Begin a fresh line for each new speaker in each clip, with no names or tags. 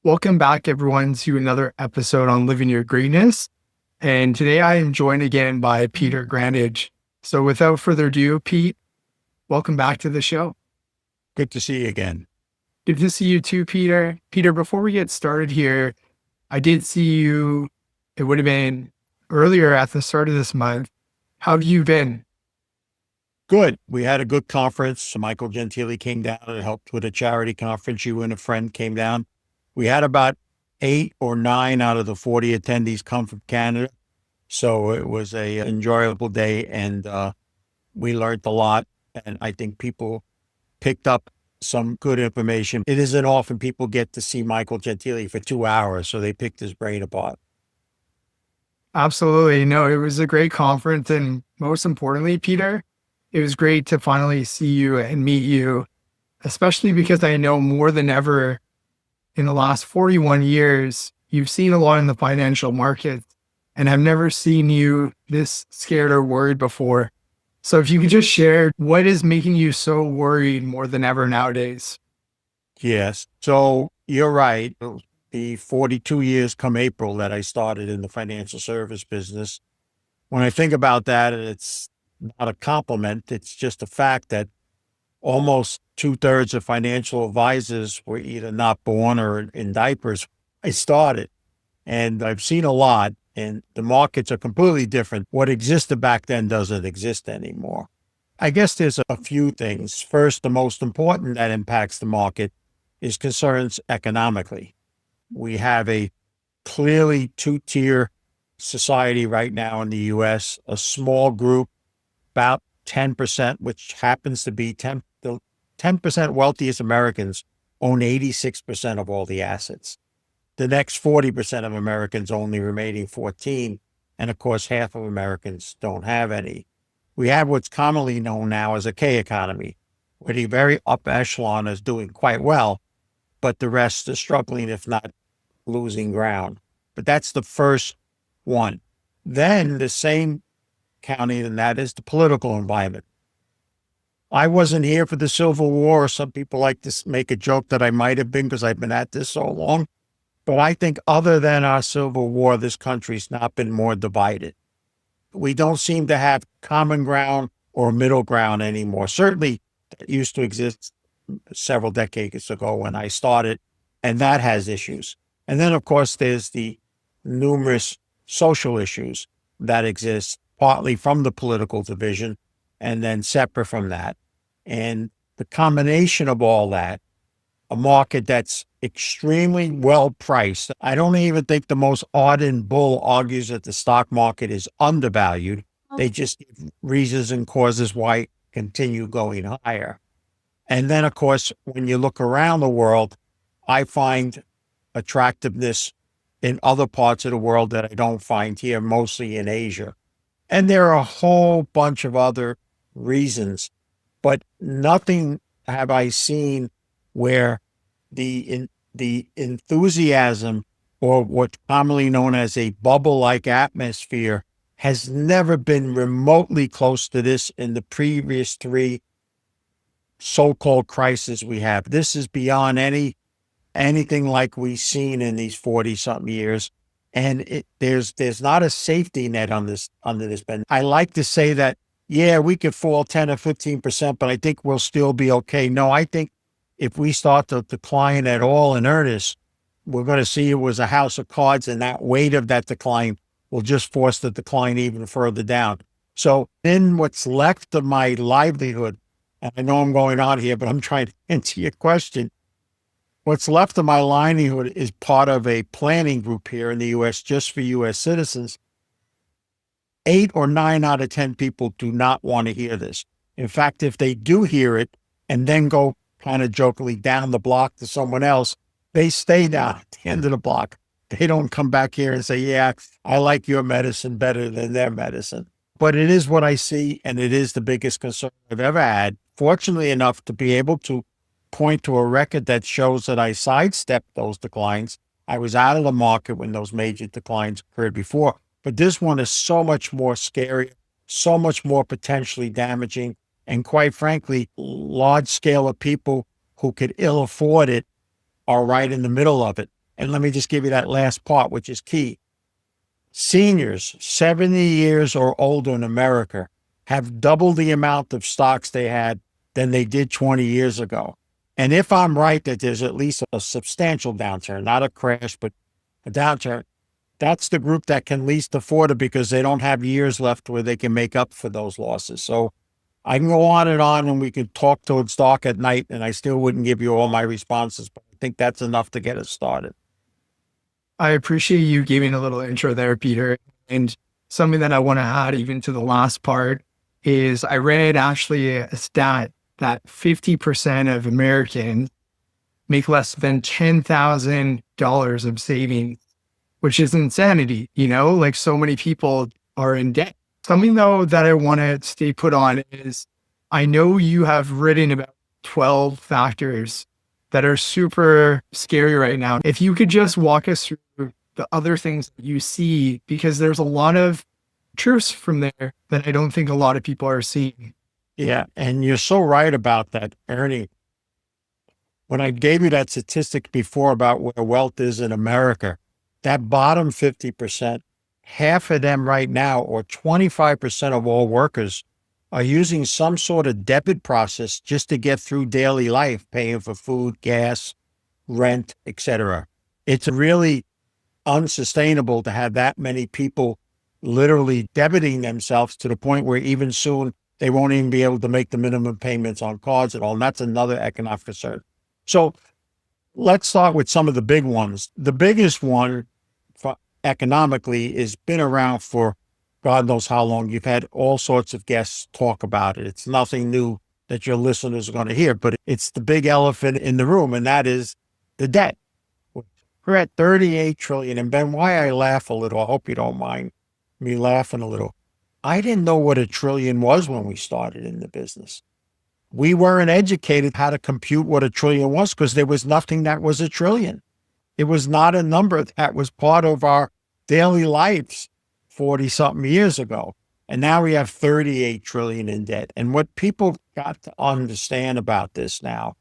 Welcome back, everyone, to another episode on Living Your Greatness. And today I am joined again by Peter Grandich. So without further ado, Pete, welcome back to the show.
Good to see you again.
Good to see you too, Peter. Peter, before we get started here, I did see you, it would have been earlier at the start of this month. How have you been?
Good. We had a good conference. Michael Gentili came down and helped with a charity conference. You and a friend came down. We had about 8 or 9 out of the 40 attendees come from Canada. So it was a enjoyable day and we learned a lot. And I think people picked up some good information. It isn't often people get to see Michael Gentili for 2 hours, so they picked his brain apart.
Absolutely. No, it was a great conference. And most importantly, Peter, it was great to finally see you and meet you, especially because I know more than ever in the last 41 years, you've seen a lot in the financial markets, and I've never seen you this scared or worried before. So if you could just share what is making you so worried more than ever nowadays.
Yes. So you're right. It'll be 42 years come April that I started in the financial service business. When I think about that, it's not a compliment. It's just a fact that almost 2/3 of financial advisors were either not born or in diapers. I started and I've seen a lot, and the markets are completely different. What existed back then doesn't exist anymore. I guess there's a few things. First, the most important that impacts the market is concerns economically. We have a clearly two-tier society right now in the US, a small group, about 10%, which happens to be the 10% wealthiest Americans own 86% of all the assets. The next 40% of Americans own the remaining 14. And of course, half of Americans don't have any. We have what's commonly known now as a K economy, where the very upper echelon is doing quite well, but the rest is struggling, if not losing ground. But that's the first one. Then the same county, and that is the political environment. I wasn't here for the Civil War. Some people like to make a joke that I might have been because I've been at this so long. But I think other than our Civil War, this country's not been more divided. We don't seem to have common ground or middle ground anymore. Certainly, that used to exist several decades ago when I started, and that has issues. And then, of course, there's the numerous social issues that exist, partly from the political division and then separate from that. And the combination of all that, a market that's extremely well priced. I don't even think the most ardent bull argues that the stock market is undervalued. They just give reasons and causes why it continue going higher. And then, of course, when you look around the world, I find attractiveness in other parts of the world that I don't find here, mostly in Asia. And there are a whole bunch of other reasons, but nothing have I seen where the enthusiasm or what's commonly known as a bubble-like atmosphere has never been remotely close to this in the previous three so-called crises we have. This is beyond anything like we've seen in these 40-something years. And there's not a safety net on this under this bend. I like to say that, yeah, we could fall 10 or 15%, but I think we'll still be okay. No, I think if we start to decline at all in earnest, we're going to see it was a house of cards, and that weight of that decline will just force the decline even further down. So then what's left of my livelihood, and I know I'm going on here, but I'm trying to answer your question. What's left of my livelihood is part of a planning group here in the US just for US citizens. 8 or 9 out of 10 people do not want to hear this. In fact, if they do hear it and then go kind of jokingly down the block to someone else, they stay down at the end of the block. They don't come back here and say, yeah, I like your medicine better than their medicine. But it is what I see, and it is the biggest concern I've ever had. Fortunately enough to be able to point to a record that shows that I sidestepped those declines. I was out of the market when those major declines occurred before. But this one is so much more scary, so much more potentially damaging, and quite frankly, large scale of people who could ill afford it are right in the middle of it. And let me just give you that last part, which is key. Seniors 70 years or older in America have double the amount of stocks they had than they did 20 years ago. And if I'm right that there's at least a substantial downturn, not a crash, but a downturn, that's the group that can least afford it because they don't have years left where they can make up for those losses. So I can go on and we could talk till it's dark at night, and I still wouldn't give you all my responses, but I think that's enough to get us started.
I appreciate you giving a little intro there, Peter. And something that I want to add even to the last part is I read actually a stat that 50% of Americans make less than $10,000 of savings, which is insanity. Like so many people are in debt. Something though that I want to stay put on is I know you have written about 12 factors that are super scary right now. If you could just walk us through the other things that you see, because there's a lot of truths from there that I don't think a lot of people are seeing.
Yeah. And you're so right about that, Ernie. When I gave you that statistic before about where wealth is in America, that bottom 50%, half of them right now, or 25% of all workers, are using some sort of debit process just to get through daily life, paying for food, gas, rent, etc. It's really unsustainable to have that many people literally debiting themselves to the point where even soon they won't even be able to make the minimum payments on cards at all. And that's another economic concern. So let's start with some of the big ones. The biggest one for economically has been around for God knows how long. You've had all sorts of guests talk about it. It's nothing new that your listeners are going to hear, but it's the big elephant in the room, and that is the debt. We're at 38 trillion. And Ben, why I laugh a little, I hope you don't mind me laughing a little. I didn't know what a trillion was when we started in the business. We weren't educated how to compute what a trillion was because there was nothing that was a trillion. It was not a number that was part of our daily lives 40 something years ago. And now we have 38 trillion in debt. And what people got to understand about this now,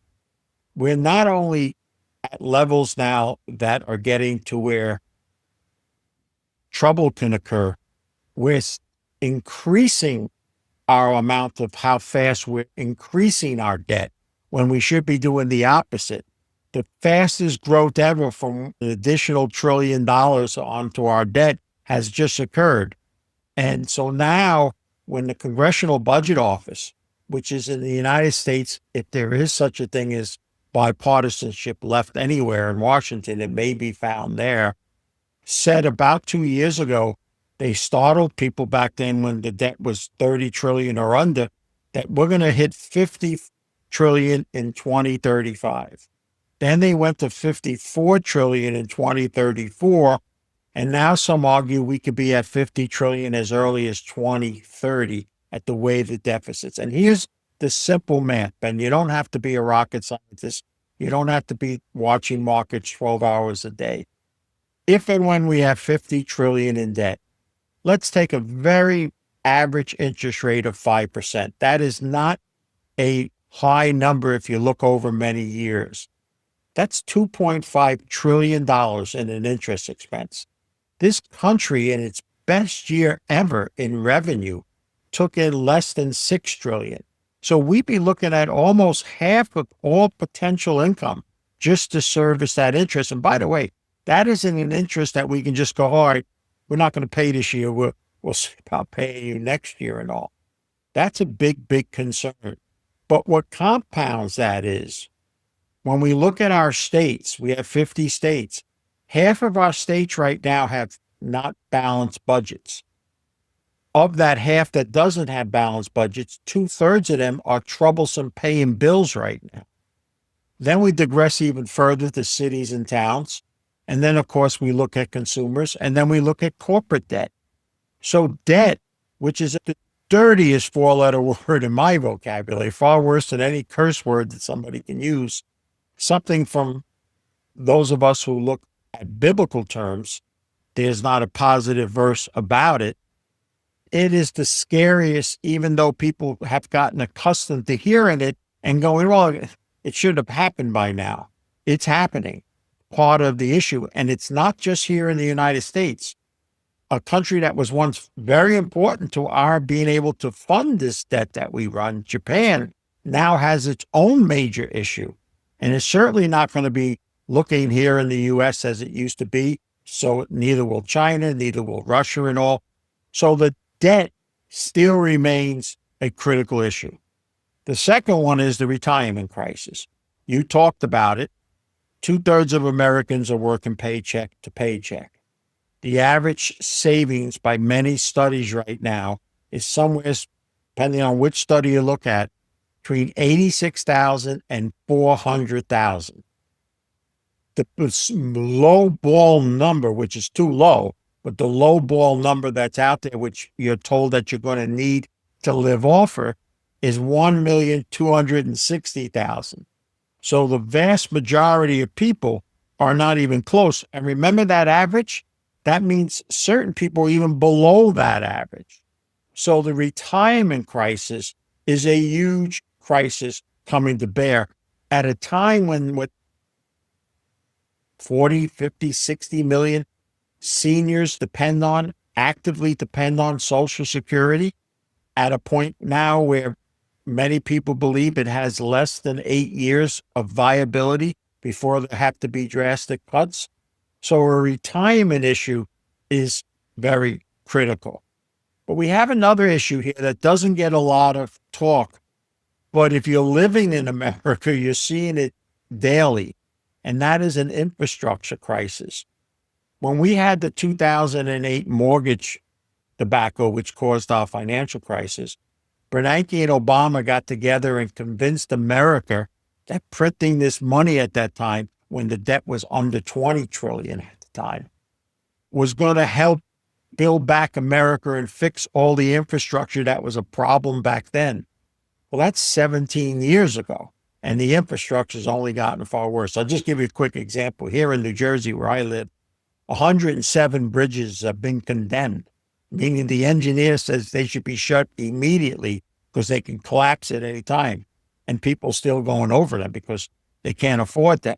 we're not only at levels now that are getting to where trouble can occur, we're increasing our amount of how fast we're increasing our debt when we should be doing the opposite. The fastest growth ever from an additional $1 trillion onto our debt has just occurred. And so now when the Congressional Budget Office, which is in the United States, if there is such a thing as bipartisanship left anywhere in Washington, it may be found there, said about 2 years ago, they startled people back then when the debt was 30 trillion or under, that we're going to hit 50 trillion in 2035. Then they went to 54 trillion in 2034. And now some argue we could be at 50 trillion as early as 2030 at the way the deficits. And here's the simple math, Ben. You don't have to be a rocket scientist. You don't have to be watching markets 12 hours a day. If and when we have 50 trillion in debt, let's take a very average interest rate of 5%. That is not a high number if you look over many years. That's $2.5 trillion in an interest expense. This country, in its best year ever in revenue, took in less than 6 trillion. So we'd be looking at almost half of all potential income just to service that interest. And by the way, that isn't an interest that we can just go, all right, we're not going to pay this year. We'll see about paying you next year and all. That's a big, big concern. But what compounds that is when we look at our states, we have 50 states. Half of our states right now have not balanced budgets. Of that half that doesn't have balanced budgets, 2/3 of them are troublesome paying bills right now. Then we digress even further to cities and towns. And then, of course, we look at consumers, and then we look at corporate debt. So debt, which is the dirtiest four-letter word in my vocabulary, far worse than any curse word that somebody can use, something from those of us who look at biblical terms, there's not a positive verse about it. It is the scariest, even though people have gotten accustomed to hearing it and going, well, it should have happened by now. It's happening. part of the issue. And it's not just here in the United States. A country that was once very important to our being able to fund this debt that we run, Japan, now has its own major issue. And it's certainly not going to be looking here in the US as it used to be. So neither will China, neither will Russia and all. So the debt still remains a critical issue. The second one is the retirement crisis. You talked about it. 2/3 of Americans are working paycheck to paycheck. The average savings by many studies right now is somewhere, depending on which study you look at, between 86,000 and 400,000. The low ball number, which is too low, but the low ball number that's out there, which you're told that you're going to need to live off her, is 1,260,000. So the vast majority of people are not even close. And remember that average? That means certain people are even below that average. So the retirement crisis is a huge crisis coming to bear at a time when what 40, 50, 60 million seniors actively depend on Social Security, at a point now where many people believe it has less than 8 years of viability before there have to be drastic cuts. So a retirement issue is very critical. But we have another issue here that doesn't get a lot of talk. But if you're living in America, you're seeing it daily. And that is an infrastructure crisis. When we had the 2008 mortgage debacle, which caused our financial crisis, Bernanke and Obama got together and convinced America that printing this money at that time, when the debt was under 20 trillion at the time, was going to help build back America and fix all the infrastructure that was a problem back then. Well, that's 17 years ago, and the infrastructure's only gotten far worse. I'll just give you a quick example. Here in New Jersey, where I live, 107 bridges have been condemned, meaning the engineer says they should be shut immediately because they can collapse at any time. And people still going over them because they can't afford to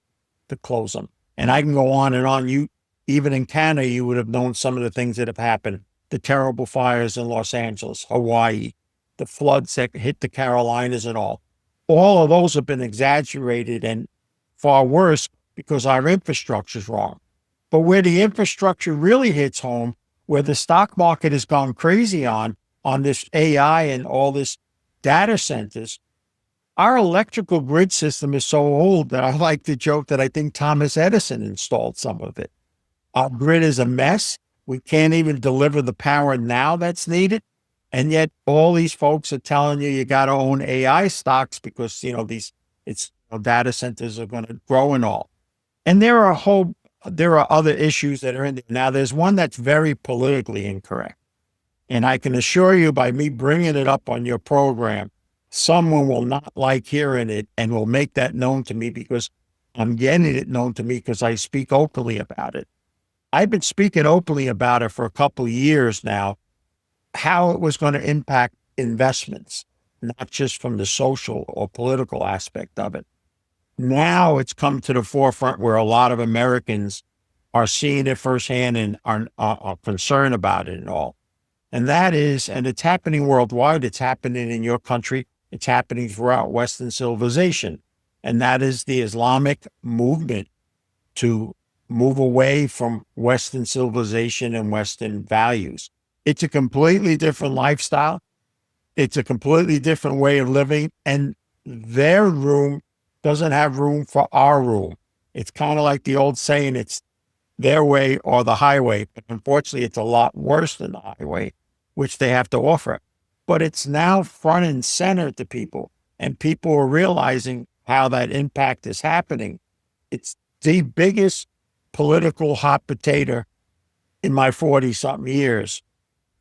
close them. And I can go on and on. Even in Canada, you would have known some of the things that have happened. The terrible fires in Los Angeles, Hawaii, the floods that hit the Carolinas and all. All of those have been exaggerated and far worse because our infrastructure is wrong. But where the infrastructure really hits home, where the stock market has gone crazy on this AI and all this data centers, our electrical grid system is so old that I like to joke that I think Thomas Edison installed some of it. Our grid is a mess. We can't even deliver the power now that's needed. And yet all these folks are telling you got to own AI stocks because, data centers are going to grow and all. And there are other issues that are in there. Now, there's one that's very politically incorrect. And I can assure you by me bringing it up on your program, someone will not like hearing it and will make that known to me because I'm getting it known to me because I speak openly about it. I've been speaking openly about it for a couple of years now, how it was going to impact investments, not just from the social or political aspect of it. Now it's come to the forefront where a lot of Americans are seeing it firsthand and are concerned about it and all. And that is, and it's happening worldwide, it's happening in your country, it's happening throughout Western civilization. And that is the Islamic movement to move away from Western civilization and Western values. It's a completely different lifestyle. It's a completely different way of living. And their room doesn't have room for our room. It's kind of like the old saying, it's their way or the highway. But unfortunately, it's a lot worse than the highway, which they have to offer. But it's now front and center to people. And people are realizing how that impact is happening. It's the biggest political hot potato in my 40-something years.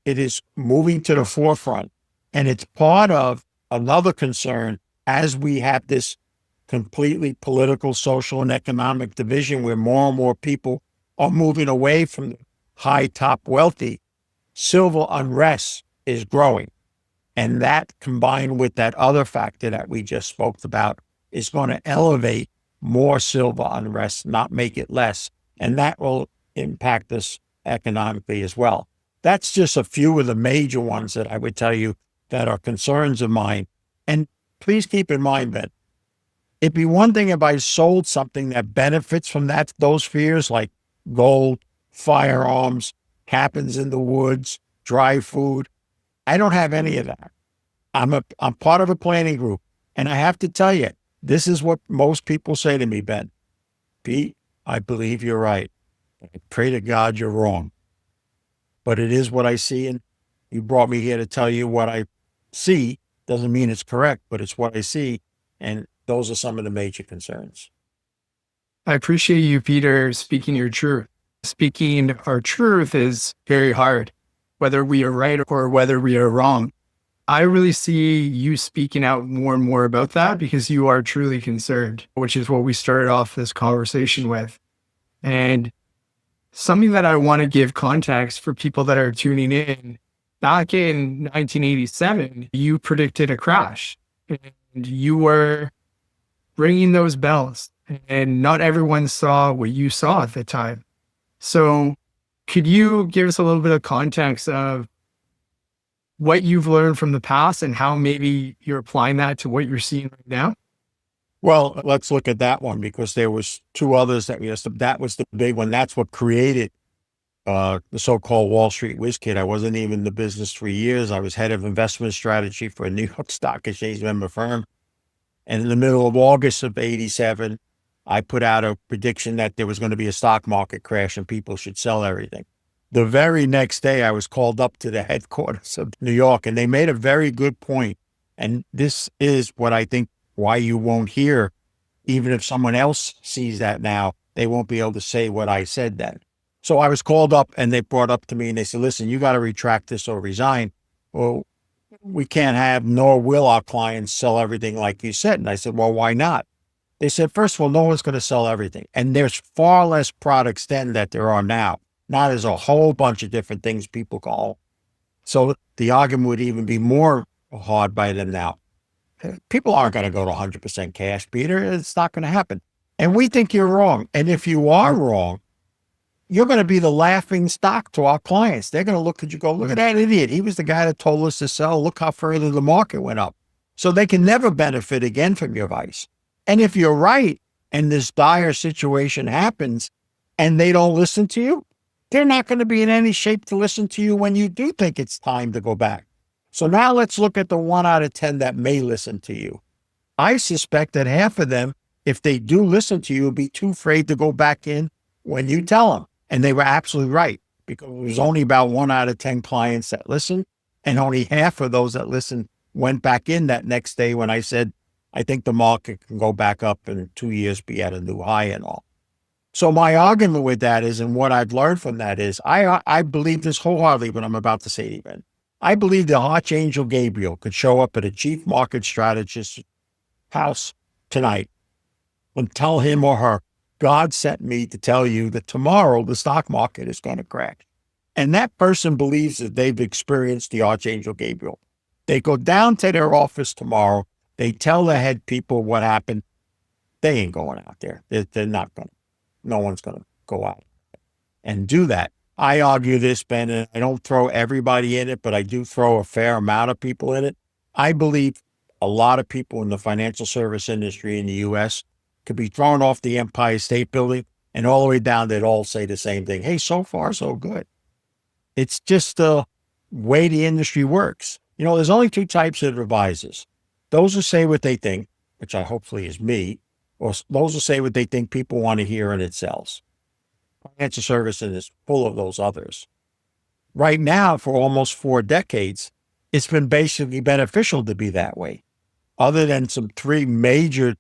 It is moving to the forefront. And it's part of another concern as we have this completely political, social, and economic division where more and more people are moving away from the high top wealthy. Civil unrest is growing. And that combined with that other factor that we just spoke about is going to elevate more silver unrest, not make it less. And that will impact us economically as well. That's just a few of the major ones that I would tell you that are concerns of mine. And please keep in mind that it'd be one thing if I sold something that benefits from those fears, like gold, firearms, cabins in the woods, dry food. I don't have any of that. I'm part of a planning group. And I have to tell you, this is what most people say to me, Ben. Pete, I believe you're right. I pray to God you're wrong. But it is what I see. And you brought me here to tell you what I see. Doesn't mean it's correct, but it's what I see. And those are some of the major concerns.
I appreciate you, Peter, speaking your truth. Speaking our truth is very hard, whether we are right or whether we are wrong. I really see you speaking out more and more about that because you are truly concerned, which is what we started off this conversation with. And something that I want to give context for people that are tuning in, back in 1987, you predicted a crash and you were ringing those bells, and not everyone saw what you saw at the time. So, could you give us a little bit of context of what you've learned from the past and how maybe you're applying that to what you're seeing right now?
Well, let's look at that one because there was two others that was the big one. That's what created the so-called Wall Street whiz kid. I wasn't even in the business 3 years. I was head of investment strategy for a New York Stock Exchange member firm. And in the middle of August of 87, I put out a prediction that there was going to be a stock market crash and people should sell everything. The very next day, I was called up to the headquarters of New York, and they made a very good point. And this is what I think why you won't hear, even if someone else sees that now, they won't be able to say what I said then. So I was called up and they brought up to me and they said, listen, you got to retract this or resign. Well, we can't have, nor will our clients sell everything like you said. And I said, well, why not? They said, first of all, no one's going to sell everything. And there's far less products then that there are now. Now there's a whole bunch of different things people call. So the argument would even be more hard by them now. People aren't going to go to 100% cash, Peter. It's not going to happen. And we think you're wrong. And if you are wrong, you're going to be the laughing stock to our clients. They're going to look at you, go, look at that idiot. He was the guy that told us to sell. Look how further the market went up. So they can never benefit again from your advice. And if you're right, and this dire situation happens and they don't listen to you, they're not going to be in any shape to listen to you when you do think it's time to go back. So now let's look at the 1 out of 10 that may listen to you. I suspect that half of them, if they do listen to you, will be too afraid to go back in when you tell them. And they were absolutely right, because it was only about 1 out of 10 clients that listened, and only half of those that listened went back in that next day when I said, I think the market can go back up in 2 years, be at a new high and all. So my argument with that is, and what I've learned from that is, I believe this wholeheartedly, what I'm about to say to you, Ben. I believe the Archangel Gabriel could show up at a chief market strategist's house tonight and tell him or her, God sent me to tell you that tomorrow the stock market is going to crash. And that person believes that they've experienced the Archangel Gabriel. They go down to their office tomorrow. They tell the head people what happened. They ain't going out there. They're not going to. No one's going to go out and do that. I argue this, Ben, and I don't throw everybody in it, but I do throw a fair amount of people in it. I believe a lot of people in the financial service industry in the U.S. could be thrown off the Empire State Building and all the way down, they'd all say the same thing. Hey, so far, so good. It's just the way the industry works. You know, there's only two types of advisors. Those who say what they think, which I hopefully is me, or those who say what they think people want to hear and it sells. Financial services is full of those others. Right now, for almost 4 decades, it's been basically beneficial to be that way. Other than some 3 major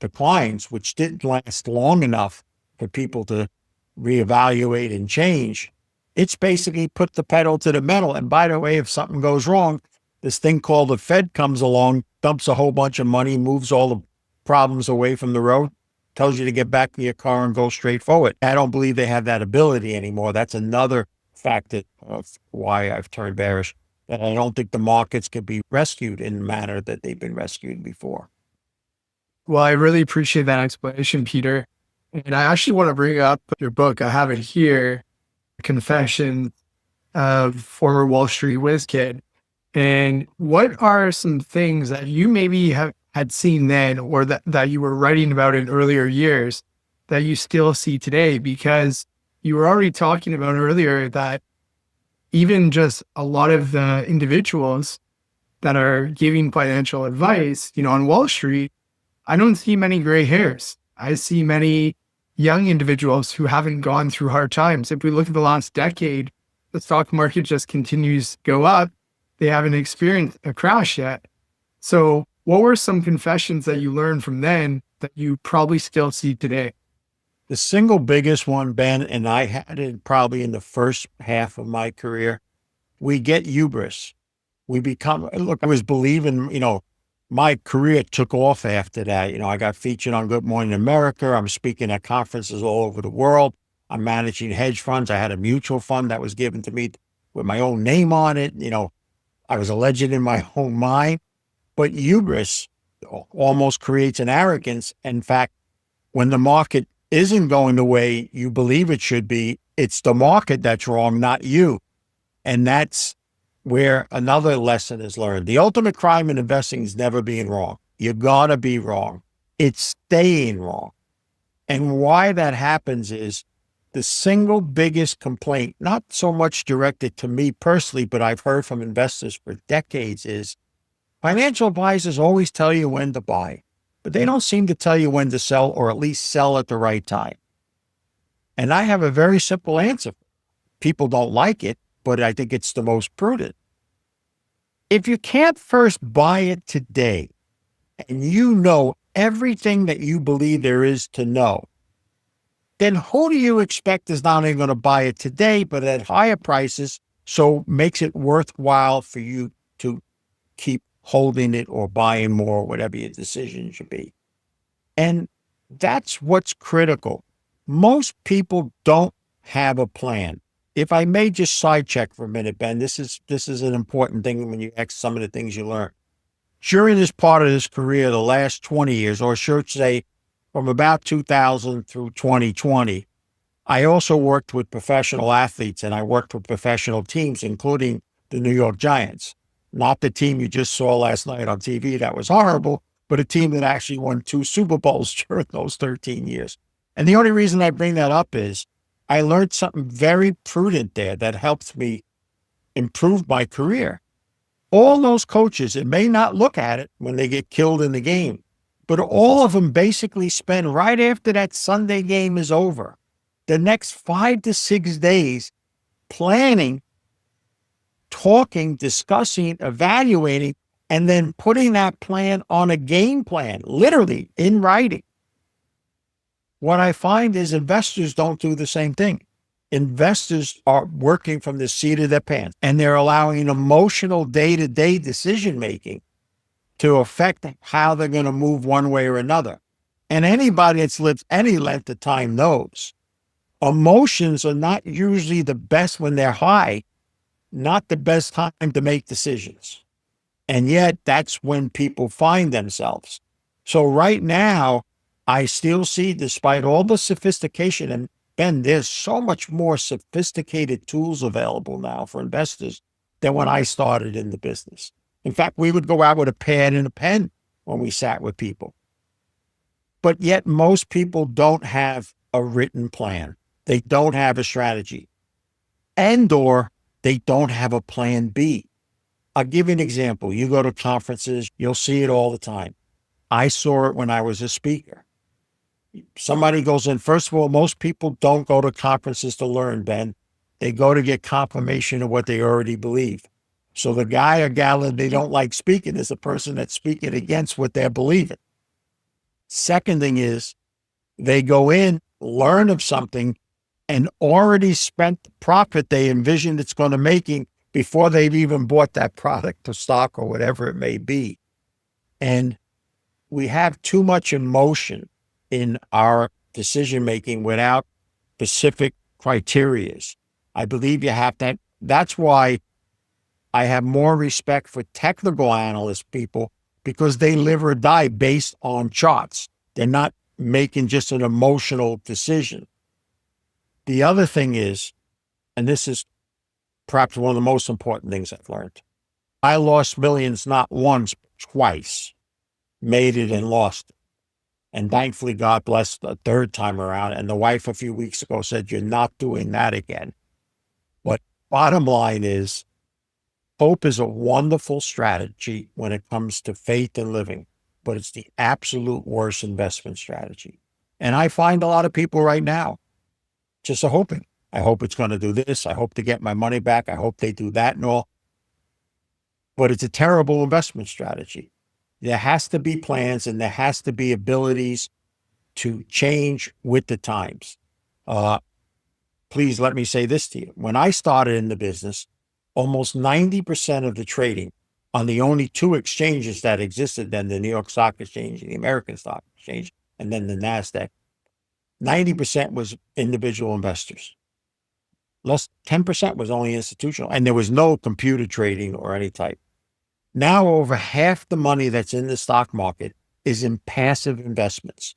declines, which didn't last long enough for people to reevaluate and change, it's basically put the pedal to the metal. And by the way, if something goes wrong, this thing called the Fed comes along, dumps a whole bunch of money, moves all the problems away from the road, tells you to get back in your car and go straight forward. I don't believe they have that ability anymore. That's another factor of why I've turned bearish, that I don't think the markets can be rescued in the manner that they've been rescued before.
Well, I really appreciate that explanation, Peter. And I actually want to bring up your book. I have it here, Confessions of Former Wall Street Whiz Kid. And what are some things that you maybe have had seen then or that you were writing about in earlier years that you still see today? Because you were already talking about earlier that even just a lot of the individuals that are giving financial advice, on Wall Street, I don't see many gray hairs. I see many young individuals who haven't gone through hard times. If we look at the last decade, the stock market just continues to go up. They haven't experienced a crash yet. So, what were some confessions that you learned from then that you probably still see today?
The single biggest one, Ben, and I had it probably in the first half of my career, we get hubris. We become, look, I was believing, my career took off after that. I got featured on Good Morning America. I'm speaking at conferences all over the world. I'm managing hedge funds. I had a mutual fund that was given to me with my own name on it. I was a legend in my own mind, but hubris almost creates an arrogance. In fact, when the market isn't going the way you believe it should be, it's the market that's wrong, not you. And that's where another lesson is learned. The ultimate crime in investing is never being wrong. You gotta be wrong. It's staying wrong. And why that happens is the single biggest complaint, not so much directed to me personally, but I've heard from investors for decades, is financial advisors always tell you when to buy, but they don't seem to tell you when to sell, or at least sell at the right time. And I have a very simple answer. People don't like it, but I think it's the most prudent. If you can't first buy it today and you know everything that you believe there is to know, then who do you expect is not only going to buy it today, but at higher prices, so makes it worthwhile for you to keep holding it or buying more, whatever your decision should be. And that's what's critical. Most people don't have a plan. If I may just side check for a minute, Ben, this is an important thing when you ask some of the things you learn. During this part of this career, the last 20 years, or I should say from about 2000 through 2020, I also worked with professional athletes and I worked with professional teams, including the New York Giants. Not the team you just saw last night on TV, that was horrible, but a team that actually won 2 Super Bowls during those 13 years. And the only reason I bring that up is I learned something very prudent there that helped me improve my career. All those coaches, it may not look at it when they get killed in the game, but all of them basically spend right after that Sunday game is over, the next 5 to 6 days planning, talking, discussing, evaluating, and then putting that plan on a game plan, literally in writing. What I find is investors don't do the same thing. Investors are working from the seat of their pants, and they're allowing emotional day-to-day decision-making to affect how they're going to move one way or another. And anybody that's lived any length of time knows emotions are not usually the best when they're high, not the best time to make decisions. And yet that's when people find themselves. So right now, I still see, despite all the sophistication, and Ben, there's so much more sophisticated tools available now for investors than when I started in the business. In fact, we would go out with a pad and a pen when we sat with people. But yet most people don't have a written plan. They don't have a strategy, and or they don't have a plan B. I'll give you an example. You go to conferences, you'll see it all the time. I saw it when I was a speaker. Somebody goes in. First of all, most people don't go to conferences to learn, Ben. They go to get confirmation of what they already believe. So the guy or gal that they don't like speaking is the person that's speaking against what they're believing. Second thing is they go in, learn of something, and already spent the profit they envisioned it's going to making before they've even bought that product or stock or whatever it may be. And we have too much emotion in our decision-making without specific criterias. I believe you have that. That's why I have more respect for technical analyst people because they live or die based on charts. They're not making just an emotional decision. The other thing is, and this is perhaps one of the most important things I've learned, I lost millions not once, but twice, made it and lost it. And thankfully, God blessed the third time around. And the wife a few weeks ago said, "You're not doing that again." But bottom line is, hope is a wonderful strategy when it comes to faith and living, but it's the absolute worst investment strategy. And I find a lot of people right now just are hoping. I hope it's going to do this. I hope to get my money back. I hope they do that and all. But it's a terrible investment strategy. There has to be plans and there has to be abilities to change with the times. Please let me say this to you. When I started in the business, almost 90% of the trading on the only two exchanges that existed then, the New York Stock Exchange and the American Stock Exchange, and then the NASDAQ, 90% was individual investors. Less 10% was only institutional, and there was no computer trading or any type. Now over half the money that's in the stock market is in passive investments,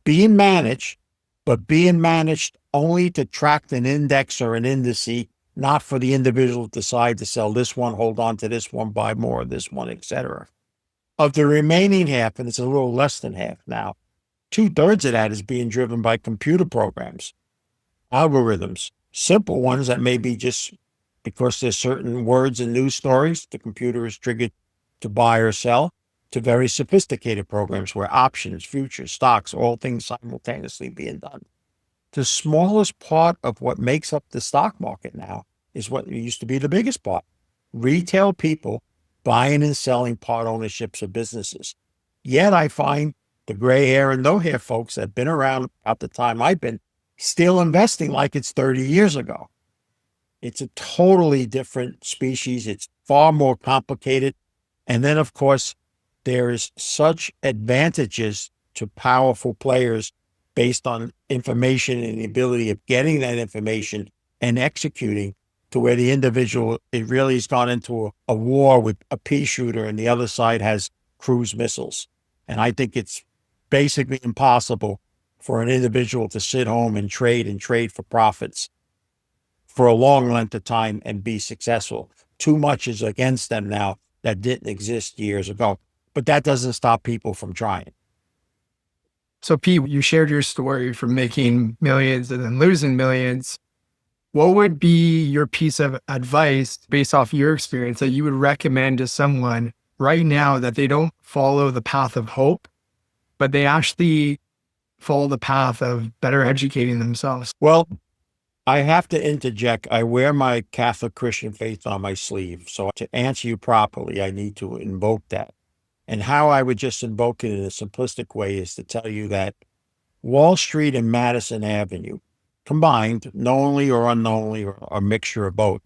being managed, but being managed only to track an index or an indice, not for the individual to decide to sell this one, hold on to this one, buy more of this one, etc. Of the remaining half, and it's a little less than half now, 2/3 of that is being driven by computer programs, algorithms, simple ones that may be just because there's certain words in news stories, the computer is triggered to buy or sell, to very sophisticated programs where options, futures, stocks, all things simultaneously being done. The smallest part of what makes up the stock market now is what used to be the biggest part. Retail people buying and selling part ownerships of businesses. Yet I find the gray hair and no hair folks that have been around at the time I've been still investing like it's 30 years ago. It's a totally different species. It's far more complicated. And then, of course, there is such advantages to powerful players based on information and the ability of getting that information and executing, to where the individual, it really has gone into a war with a pea shooter and the other side has cruise missiles. And I think it's basically impossible for an individual to sit home and trade for profits for a long length of time and be successful. Too much is against them now that didn't exist years ago. But that doesn't stop people from trying.
So, Pete, you shared your story from making millions and then losing millions. What would be your piece of advice based off your experience that you would recommend to someone right now that they don't follow the path of hope, but they actually follow the path of better educating themselves?
Well, I have to interject. I wear my Catholic Christian faith on my sleeve. So to answer you properly, I need to invoke that. And how I would just invoke it in a simplistic way is to tell you that Wall Street and Madison Avenue, combined, knowingly or unknowingly, or a mixture of both,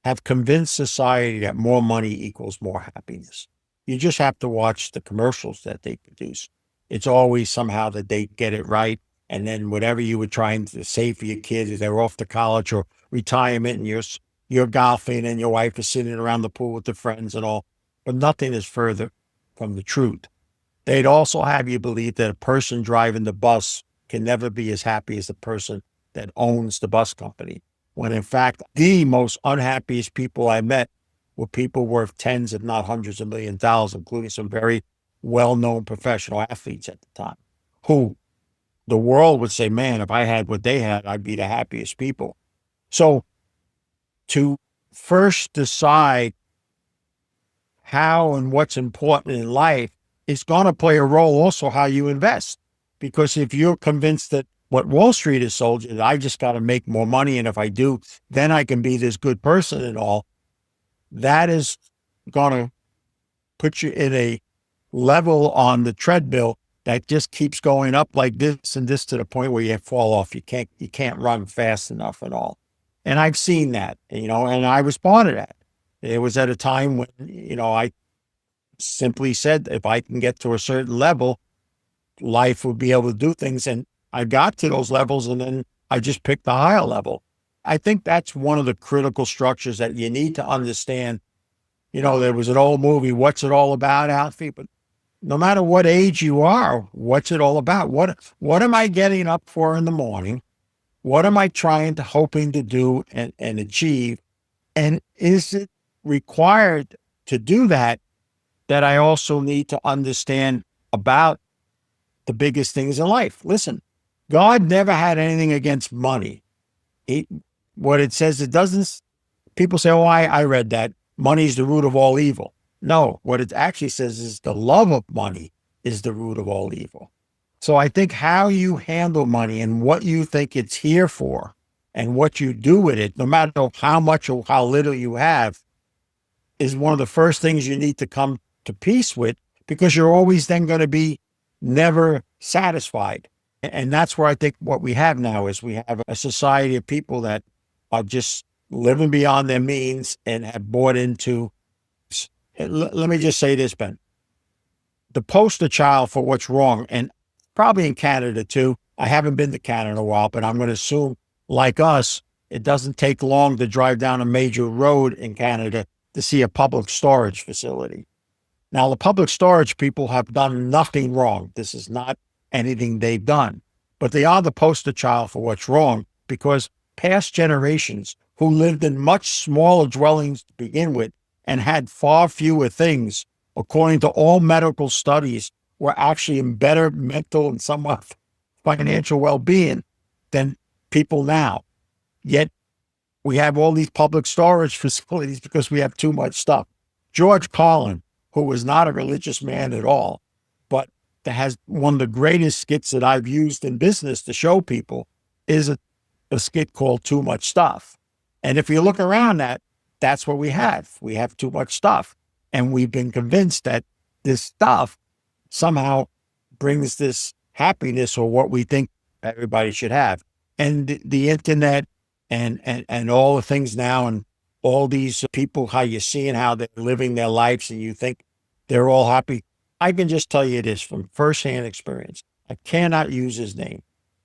have convinced society that more money equals more happiness. You just have to watch the commercials that they produce. It's always somehow that they get it right. And then whatever you were trying to save for your kids, they're off to college or retirement, and you're golfing and your wife is sitting around the pool with the friends and all. But nothing is further from the truth. They'd also have you believe that a person driving the bus can never be as happy as the person that owns the bus company, when in fact, the most unhappiest people I met were people worth tens, if not hundreds of millions of dollars, including some very well-known professional athletes at the time, who the world would say, man, if I had what they had, I'd be the happiest people. So to first decide how and what's important in life is going to play a role also how you invest. Because if you're convinced that what Wall Street has sold you, that I just got to make more money, and if I do, then I can be this good person and all, that is going to put you in a level on the treadmill that just keeps going up like this and this, to the point where you fall off. You can't run fast enough and all. And I've seen that, and I was part of that. It was at a time when, I simply said, if I can get to a certain level, life would be able to do things. And I got to those levels, and then I just picked the higher level. I think that's one of the critical structures that you need to understand There was an old movie, What's It All About, Alfie? But no matter what age you are, what's it all about? What am I getting up for in the morning? What am I hoping to do and achieve? And is it required to do that I also need to understand about the biggest things in life? Listen, God never had anything against money. He, what it says, it doesn't, people say, oh, I read that. Money is the root of all evil. No, what it actually says is the love of money is the root of all evil. So I think how you handle money and what you think it's here for and what you do with it, no matter how much or how little you have, is one of the first things you need to come to peace with, because you're always then going to be never satisfied. And that's where I think what we have now is we have a society of people that are just living beyond their means and have bought into. Let me just say this, Ben. The poster child for what's wrong, and probably in Canada too. I haven't been to Canada in a while, but I'm going to assume, like us, it doesn't take long to drive down a major road in Canada to see a public storage facility. Now, the public storage people have done nothing wrong. This is not anything they've done, but they are the poster child for what's wrong, because past generations who lived in much smaller dwellings to begin with and had far fewer things, according to all medical studies, were actually in better mental and somewhat financial well-being than people now. Yet we have all these public storage facilities because we have too much stuff. George Carlin, who was not a religious man at all, but that has one of the greatest skits that I've used in business to show people, is a skit called Too Much Stuff. And if you look around that's what we have. We have too much stuff. And we've been convinced that this stuff somehow brings this happiness, or what we think everybody should have. And the internet and all the things now, and all these people, how you see and how they're living their lives, and you think they're all happy. I can just tell you this from firsthand experience. I cannot use his name,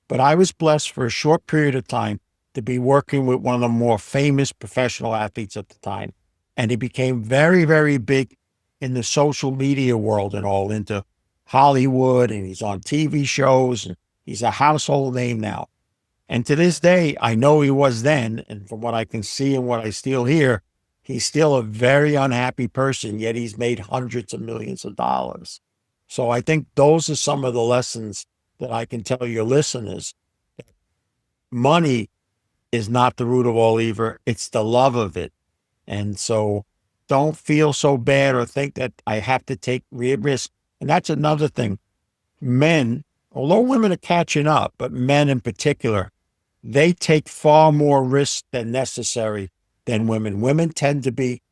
but I was blessed for a short period of time to be working with one of the more famous professional athletes at the time. And he became very, very big in the social media world and all, into Hollywood, and he's on TV shows, and he's a household name now. And to this day, I know he was then, and from what I can see and what I still hear, he's still a very unhappy person, yet he's made hundreds of millions of dollars. So I think those are some of the lessons that I can tell your listeners. Money is not the root of all evil, it's the love of it. And so don't feel so bad or think that I have to take risk. And that's another thing. Men, although women are catching up, but men in particular, they take far more risks than necessary than women. Women tend to be,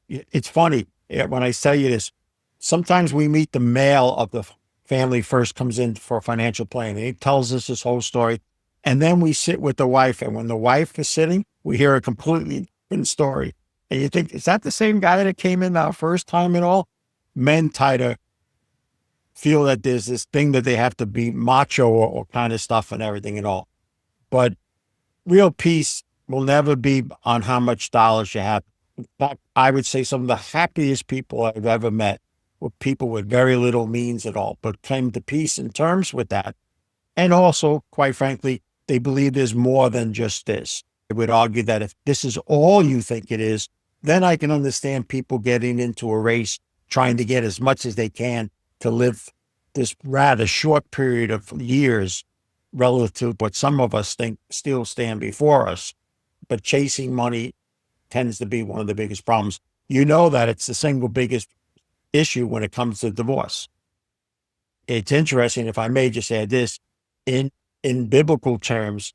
it's funny when I tell you this, sometimes we meet the male of the family first, comes in for financial planning. He tells us his whole story. And then we sit with the wife. And when the wife is sitting, we hear a completely different story. And you think, is that the same guy that came in our first time and all? Men try to feel that there's this thing that they have to be macho or kind of stuff and everything and all. But real peace will never be on how much dollars you have. In fact, I would say some of the happiest people I've ever met were people with very little means at all, but came to peace in terms with that. And also, quite frankly, they believe there's more than just this. I would argue that if this is all you think it is, then I can understand people getting into a race, trying to get as much as they can to live this rather short period of years relative to what some of us think still stand before us. But chasing money tends to be one of the biggest problems. You know that it's the single biggest issue when it comes to divorce. It's interesting, if I may just add this, in biblical terms,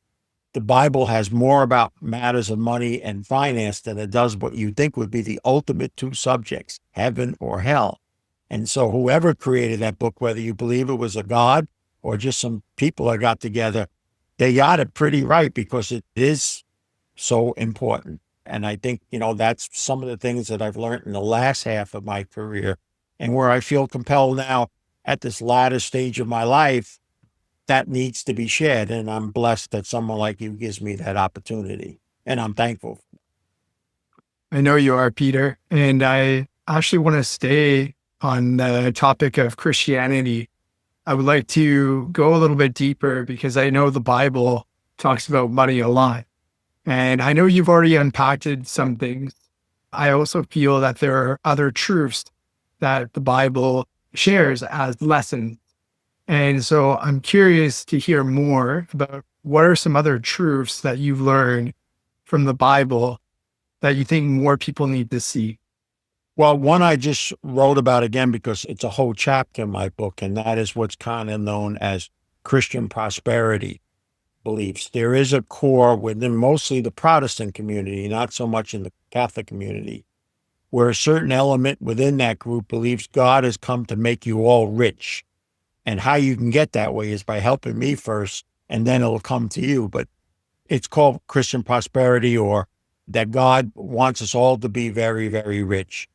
the Bible has more about matters of money and finance than it does what you think would be the ultimate two subjects, heaven or hell. And so whoever created that book, whether you believe it was a God or just some people that got together, they got it pretty right, because it is so important. And I think, that's some of the things that I've learned in the last half of my career, and where I feel compelled now at this latter stage of my life, that needs to be shared. And I'm blessed that someone like you gives me that opportunity. And I'm thankful.
I know you are, Peter. And I actually want to stay on the topic of Christianity. I would like to go a little bit deeper because I know the Bible talks about money a lot. And I know you've already unpacked some things. I also feel that there are other truths that the Bible shares as lessons. And so I'm curious to hear more about what are some other truths that you've learned from the Bible that you think more people need to see?
Well, one I just wrote about again because it's a whole chapter in my book, and that is what's kind of known as Christian prosperity beliefs. There is a core within mostly the Protestant community, not so much in the Catholic community, where a certain element within that group believes God has come to make you all rich. And how you can get that way is by helping me first, and then it'll come to you. But it's called Christian prosperity, or that God wants us all to be very, very rich.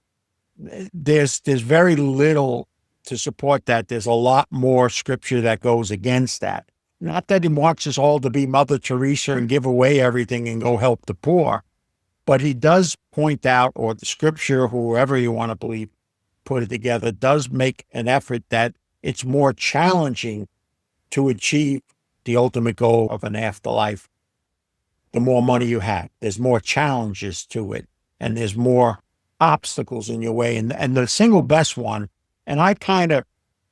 There's very little to support that. There's a lot more scripture that goes against that. Not that he wants us all to be Mother Teresa and give away everything and go help the poor, but he does point out, or the scripture, whoever you want to believe, put it together, does make an effort that it's more challenging to achieve the ultimate goal of an afterlife. The more money you have, there's more challenges to it, and there's more obstacles in your way. And the single best one, and I kind of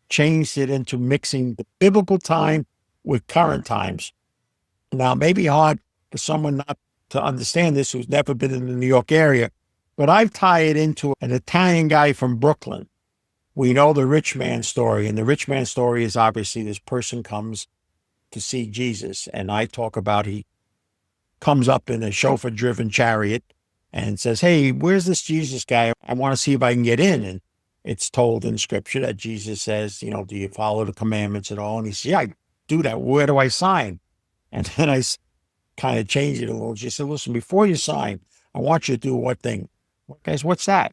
changed it into mixing the biblical time with current times. Now, it may be hard for someone not to understand this who's never been in the New York area, but I've tied it into an Italian guy from Brooklyn. We know the rich man story, and the rich man story is obviously this person comes to see Jesus, and I talk about he comes up in a chauffeur-driven chariot and says, "Hey, where's this Jesus guy? I want to see if I can get in." And it's told in scripture that Jesus says, "Do you follow the commandments at all?" And he says, "Yeah, I do that. Where do I sign?" And then I kind of changed it a little. She said, "Listen, before you sign, I want you to do one thing." Guys, what's that?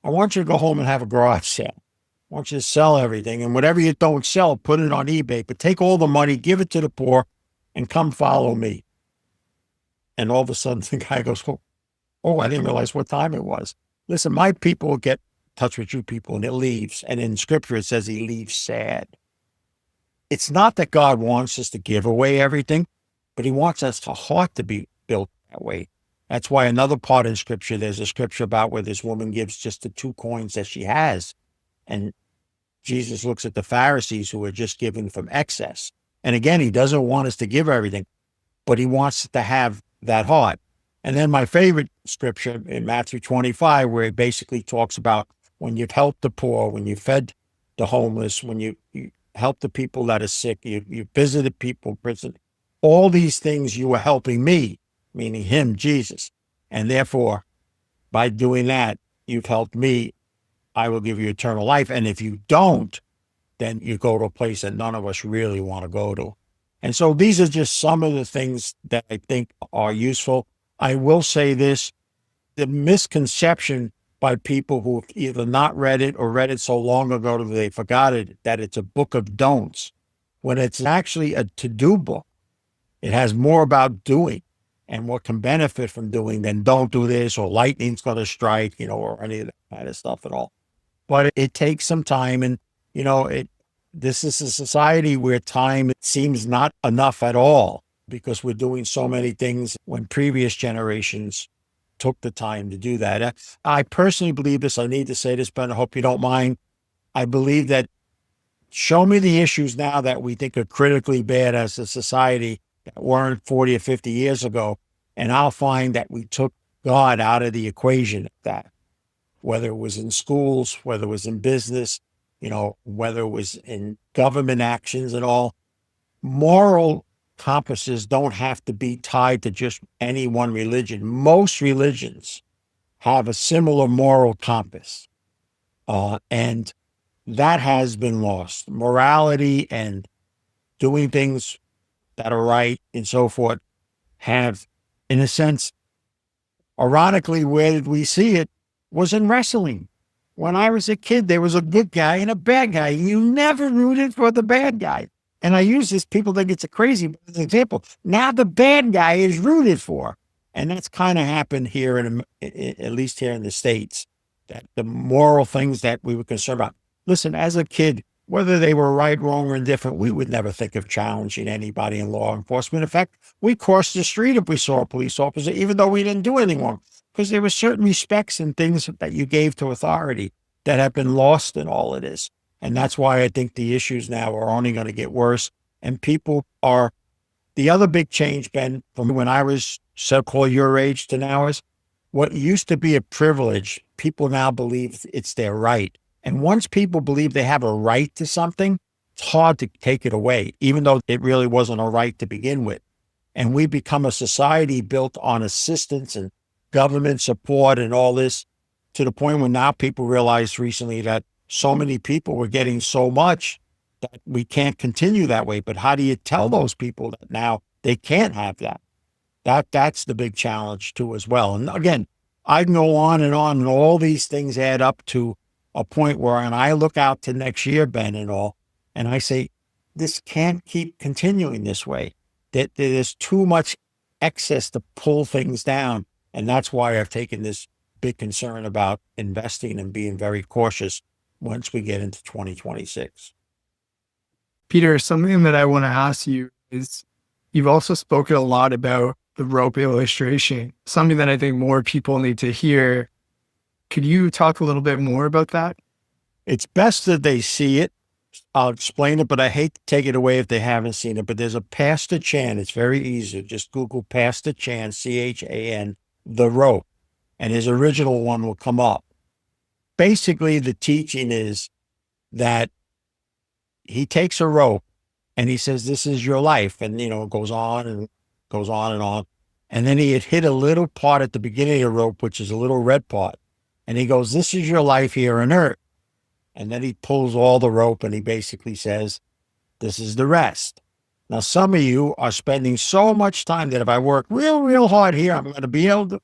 I want you to go home and have a garage sale. I want you to sell everything, and whatever you don't sell, put it on eBay, but take all the money, give it to the poor, and come follow me. And all of a sudden the guy goes, "Oh, I didn't realize what time it was." Listen, my people will get in touch with you people, and it leaves. And in scripture, it says he leaves sad. It's not that God wants us to give away everything, but he wants us a heart to be built that way. That's why another part in scripture, there's a scripture about where this woman gives just the 2 coins that she has. And Jesus looks at the Pharisees who are just giving from excess. And again, he doesn't want us to give everything, but he wants us to have that heart. And then my favorite scripture in Matthew 25, where it basically talks about when you've helped the poor, when you fed the homeless, when you help the people that are sick, you visited people in prison, all these things you were helping me, meaning him, Jesus. And therefore, by doing that, you've helped me. I will give you eternal life. And if you don't, then you go to a place that none of us really want to go to. And so these are just some of the things that I think are useful. I will say this, the misconception by people who've either not read it or read it so long ago that they forgot it, that it's a book of don'ts, when it's actually a to-do book. It has more about doing and what can benefit from doing than don't do this or lightning's going to strike, or any of that kind of stuff at all. But it takes some time, and, this is a society where time seems not enough at all because we're doing so many things when previous generations took the time to do that. I personally believe this. I need to say this, but I hope you don't mind. I believe that show me the issues now that we think are critically bad as a society that weren't 40 or 50 years ago, and I'll find that we took God out of the equation at that, whether it was in schools, whether it was in business, whether it was in government actions and all. Moral compasses don't have to be tied to just any one religion. Most religions have a similar moral compass. And that has been lost. Morality and doing things that are right and so forth have, in a sense, ironically, where did we see it? Was in wrestling. When I was a kid, there was a good guy and a bad guy. You never rooted for the bad guy. And I use this, people think it's a crazy example. Now the bad guy is rooted for. And that's kind of happened here at least here in the States, that the moral things that we were concerned about. Listen, as a kid, whether they were right, wrong, or indifferent, we would never think of challenging anybody in law enforcement. In fact, we crossed the street if we saw a police officer, even though we didn't do anything wrong, because there were certain respects and things that you gave to authority that have been lost in all of this. And that's why I think the issues now are only going to get worse. And people are the other big change, Ben, from when I was so-called your age to now is what used to be a privilege, people now believe it's their right. And once people believe they have a right to something, it's hard to take it away, even though it really wasn't a right to begin with. And we become a society built on assistance and government support and all this, to the point where now people realize recently that so many people were getting so much that we can't continue that way. But how do you tell those people that now they can't have that? That's the big challenge too as well. And again, I can go on, and all these things add up to a point where, and I look out to next year, Ben, and all, and I say, this can't keep continuing this way. That there's too much excess to pull things down. And that's why I've taken this big concern about investing and being very cautious once we get into 2026.
Peter, something that I want to ask you is you've also spoken a lot about the rope illustration, something that I think more people need to hear. Could you talk a little bit more about that?
It's best that they see it. I'll explain it, but I hate to take it away if they haven't seen it. But there's a Pastor Chan. It's very easy. Just Google Pastor Chan, Chan, the rope, and his original one will come up. Basically, the teaching is that he takes a rope and he says, this is your life. And, it goes on and goes on and on. And then he had hit a little part at the beginning of the rope, which is a little red part. And he goes, this is your life here on earth. And then he pulls all the rope and he basically says, this is the rest. Now, some of you are spending so much time that if I work real, real hard here, I'm going to be able to,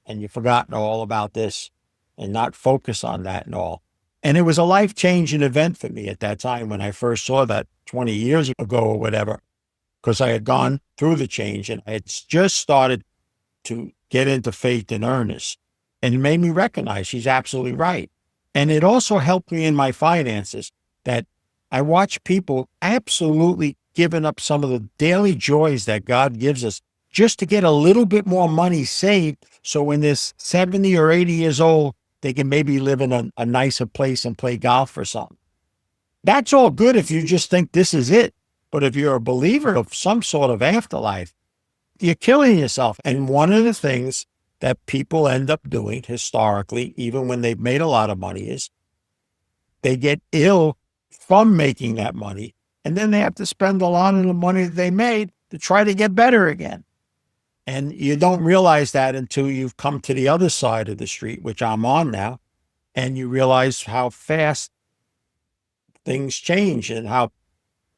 and you've forgotten all about this and not focus on that and all. And it was a life-changing event for me at that time when I first saw that 20 years ago or whatever, because I had gone through the change and I had just started to get into faith in earnest. And it made me recognize she's absolutely right. And it also helped me in my finances that I watch people absolutely giving up some of the daily joys that God gives us just to get a little bit more money saved. So when they're 70 or 80 years old, they can maybe live in a nicer place and play golf or something. That's all good if you just think this is it. But if you're a believer of some sort of afterlife, you're killing yourself. And one of the things that people end up doing historically, even when they've made a lot of money, is they get ill from making that money. And then they have to spend a lot of the money that they made to try to get better again. And you don't realize that until you've come to the other side of the street, which I'm on now, and you realize how fast things change and how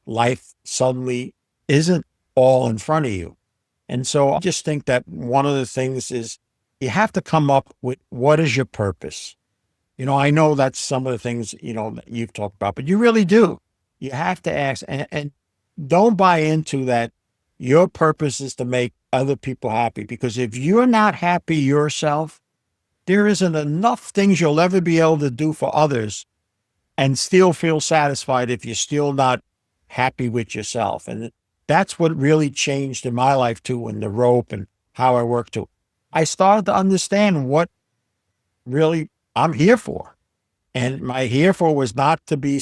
life suddenly isn't all in front of you. And so I just think that one of the things is you have to come up with, what is your purpose? I know that's some of the things, that you've talked about, but you really do. You have to ask, and don't buy into that your purpose is to make other people happy, because if you're not happy yourself, there isn't enough things you'll ever be able to do for others and still feel satisfied if you're still not happy with yourself. And that's what really changed in my life too, in the rope and how I work too. I started to understand what really I'm here for. And my here for was not to be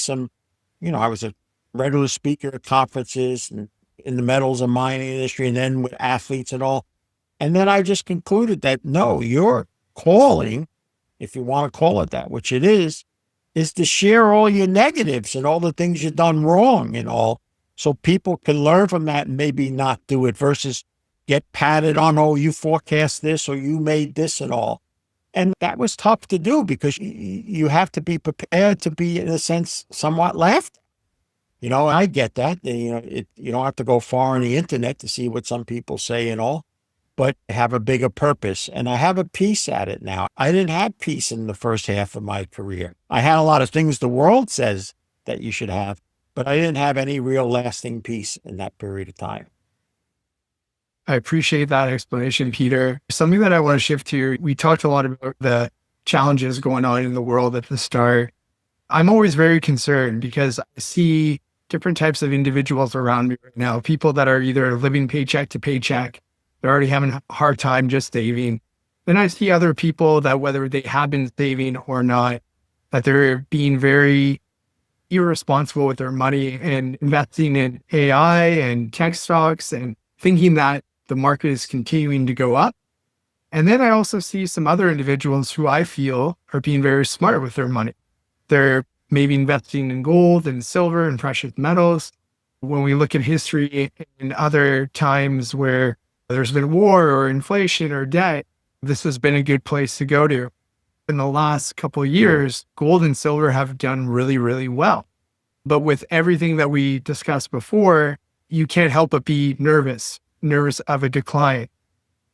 I was a regular speaker at conferences and in the metals and mining industry, and then with athletes and all. And then I just concluded that no, your calling, if you want to call it that, which it is to share all your negatives and all the things you've done wrong and all, so people can learn from that and maybe not do it, versus get patted on, oh, you forecast this or you made this and all. And that was tough to do, because you have to be prepared to be, in a sense, somewhat laughed. I get that. You don't have to go far on the internet to see what some people say and all, but have a bigger purpose. And I have a peace at it now. I didn't have peace in the first half of my career. I had a lot of things the world says that you should have, but I didn't have any real lasting peace in that period of time.
I appreciate that explanation, Peter. Something that I want to shift to, we talked a lot about the challenges going on in the world at the start. I'm always very concerned because I see different types of individuals around me right now, people that are either living paycheck to paycheck, they're already having a hard time just saving. Then I see other people that whether they have been saving or not, that they're being very irresponsible with their money and investing in AI and tech stocks and thinking that the market is continuing to go up. And then I also see some other individuals who I feel are being very smart with their money. They're maybe investing in gold and silver and precious metals. When we look at history in other times where there's been war or inflation or debt, this has been a good place to go to. In the last couple of years, gold and silver have done really, really well. But with everything that we discussed before, you can't help but be nervous of a decline.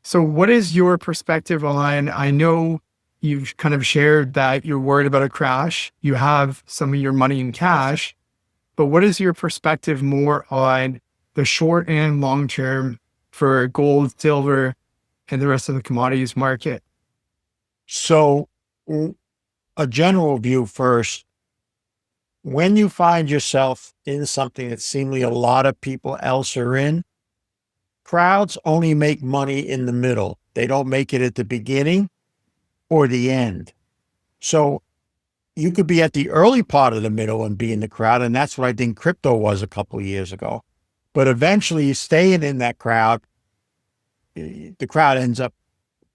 So what is your perspective on, I know you've kind of shared that you're worried about a crash, you have some of your money in cash, but what is your perspective more on the short and long term for gold, silver, and the rest of the commodities market?
So, a general view first. When you find yourself in something that seemingly a lot of people else are in, crowds only make money in the middle. They don't make it at the beginning or the end. So you could be at the early part of the middle and be in the crowd. And that's what I think crypto was a couple of years ago. But eventually, staying in that crowd, the crowd ends up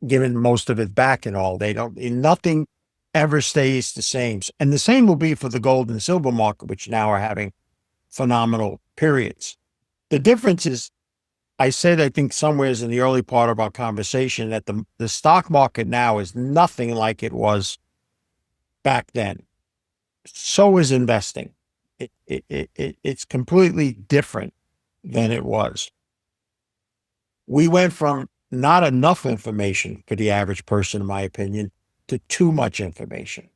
giving most of it back and all. Nothing ever stays the same. And the same will be for the gold and silver market, which now are having phenomenal periods. The difference is, I said, I think somewheres in the early part of our conversation that the stock market now is nothing like it was back then. So is investing. It's completely different than it was. We went from not enough information for the average person, in my opinion, to too much information.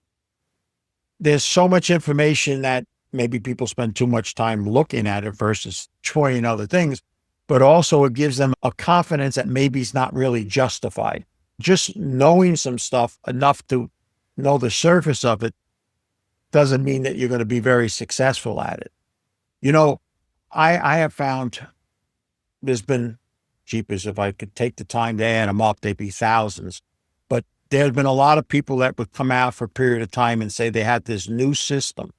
There's so much information that maybe people spend too much time looking at it versus trying other things, but also it gives them a confidence that maybe it's not really justified. Just knowing some stuff enough to know the surface of it doesn't mean that you're going to be very successful at it. You know, I have found there's been, jeepers, if I could take the time to add them up, they'd be thousands. But there's been a lot of people that would come out for a period of time and say they had this new system,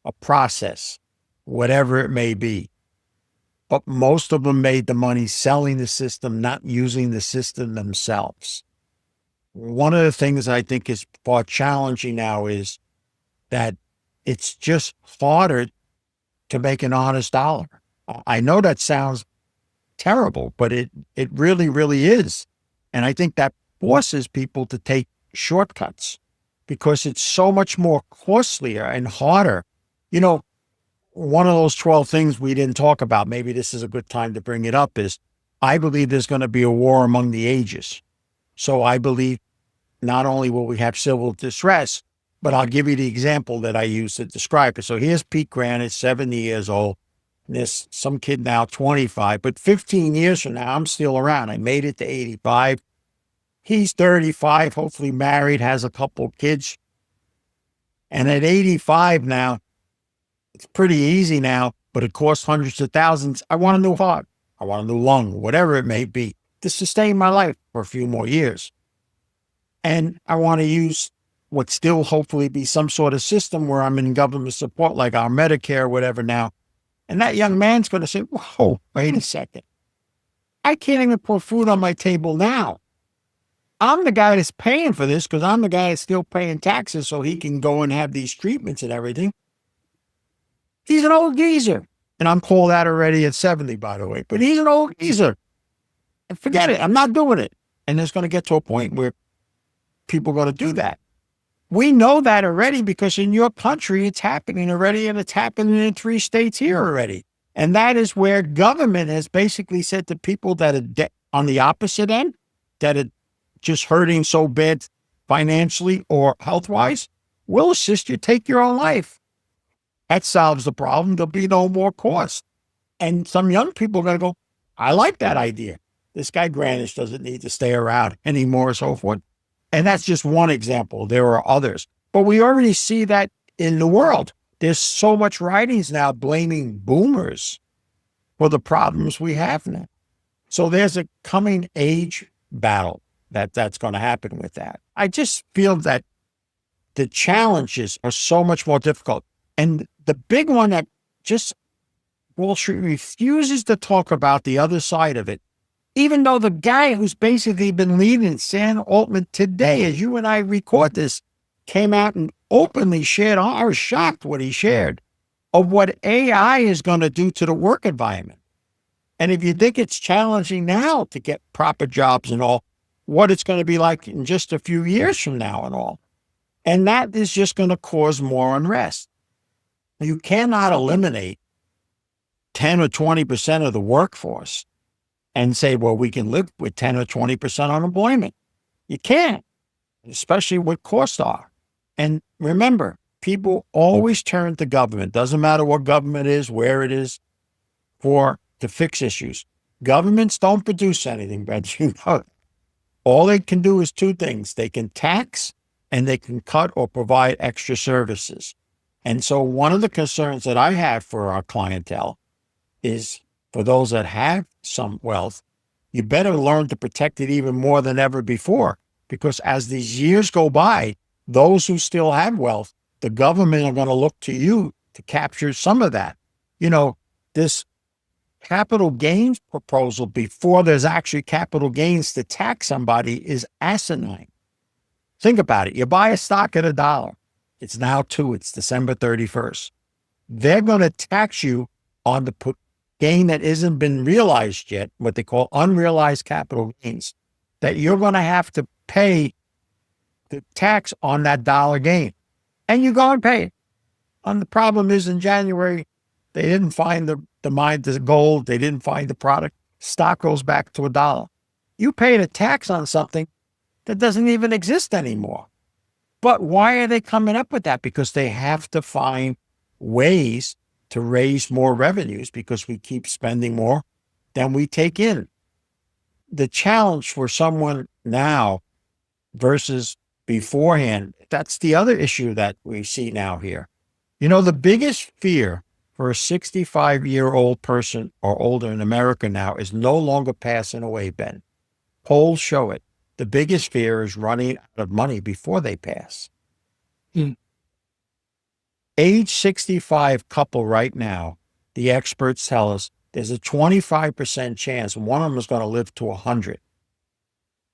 a process, whatever it may be. But most of them made the money selling the system, not using the system themselves. One of the things I think is far challenging now is that it's just harder to make an honest dollar. I know that sounds terrible, but it really, really is. And I think that forces people to take shortcuts because it's so much more costlier and harder. You know, one of those 12 things we didn't talk about, maybe this is a good time to bring it up, is I believe there's going to be a war among the ages. So I believe not only will we have civil distress, but I'll give you the example that I use to describe it. So here's Pete Grandich, 70 years old. There's some kid now, 25, but 15 years from now, I'm still around. I made it to 85. He's 35, hopefully married, has a couple of kids. And at 85 now, it's pretty easy now, but it costs hundreds of thousands. I want a new heart. I want a new lung, whatever it may be, to sustain my life for a few more years. And I want to use what still hopefully be some sort of system where I'm in government support, like our Medicare, whatever now. And that young man's going to say, whoa, wait a second. I can't even put food on my table now. I'm the guy that's paying for this because I'm the guy that's still paying taxes so he can go and have these treatments and everything. He's an old geezer. And I'm called that already at 70, by the way. But he's an old geezer. And forget it. I'm not doing it. And it's going to get to a point where people are going to do that. We know that already because in your country, it's happening already, and it's happening in 3 states here already. And that is where government has basically said to people that are on the opposite end, that are just hurting so bad financially or health-wise, we'll assist you take your own life. That solves the problem. There'll be no more cost. And some young people are going to go, I like that idea. this guy Grandich doesn't need to stay around anymore, so forth. And that's just one example. There are others. But we already see that in the world. There's so much writings now blaming boomers for the problems we have now. So there's a coming age battle that's going to happen with that. I just feel that the challenges are so much more difficult. And the big one that just Wall Street refuses to talk about the other side of it, even though the guy who's basically been leading, Sam Altman, today, as you and I record this, came out and openly shared, I was shocked what he shared, of what AI is going to do to the work environment. And if you think it's challenging now to get proper jobs and all, what it's going to be like in just a few years from now and all. And that is just going to cause more unrest. You cannot eliminate 10 or 20% of the workforce and say, well, we can live with 10 or 20% unemployment. You can't, especially what costs are. And remember, people always turn to government. Doesn't matter what government is, where it is, to fix issues. Governments don't produce anything, but you know, all they can do is two things. They can tax and they can cut or provide extra services. And so one of the concerns that I have for our clientele is for those that have some wealth, you better learn to protect it even more than ever before. Because as these years go by, those who still have wealth, the government are going to look to you to capture some of that. You know, this capital gains proposal before there's actually capital gains to tax somebody is asinine. Think about it. You buy a stock at $1. It's now $2. It's December 31st. They're going to tax you on the gain that hasn't been realized yet, what they call unrealized capital gains, that you're going to have to pay the tax on that dollar gain. And you go and pay it. And the problem is in January, they didn't find the mine, the gold. They didn't find the product. Stock goes back to $1. You paid a tax on something that doesn't even exist anymore. But why are they coming up with that? Because they have to find ways to raise more revenues because we keep spending more than we take in. The challenge for someone now versus beforehand, that's the other issue that we see now here. You know, the biggest fear for a 65-year-old person or older in America now is no longer passing away, Ben. Polls show it. The biggest fear is running out of money before they pass. Age 65 couple right now, the experts tell us there's a 25% chance one of them is going to live to 100.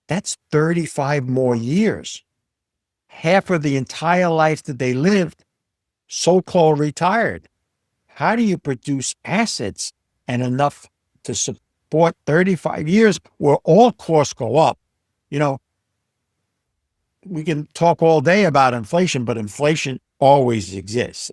That's 35 more years. Half of the entire life that they lived, so-called retired. How do you produce assets and enough to support 35 years where all costs go up? You know, we can talk all day about inflation, but inflation always exists.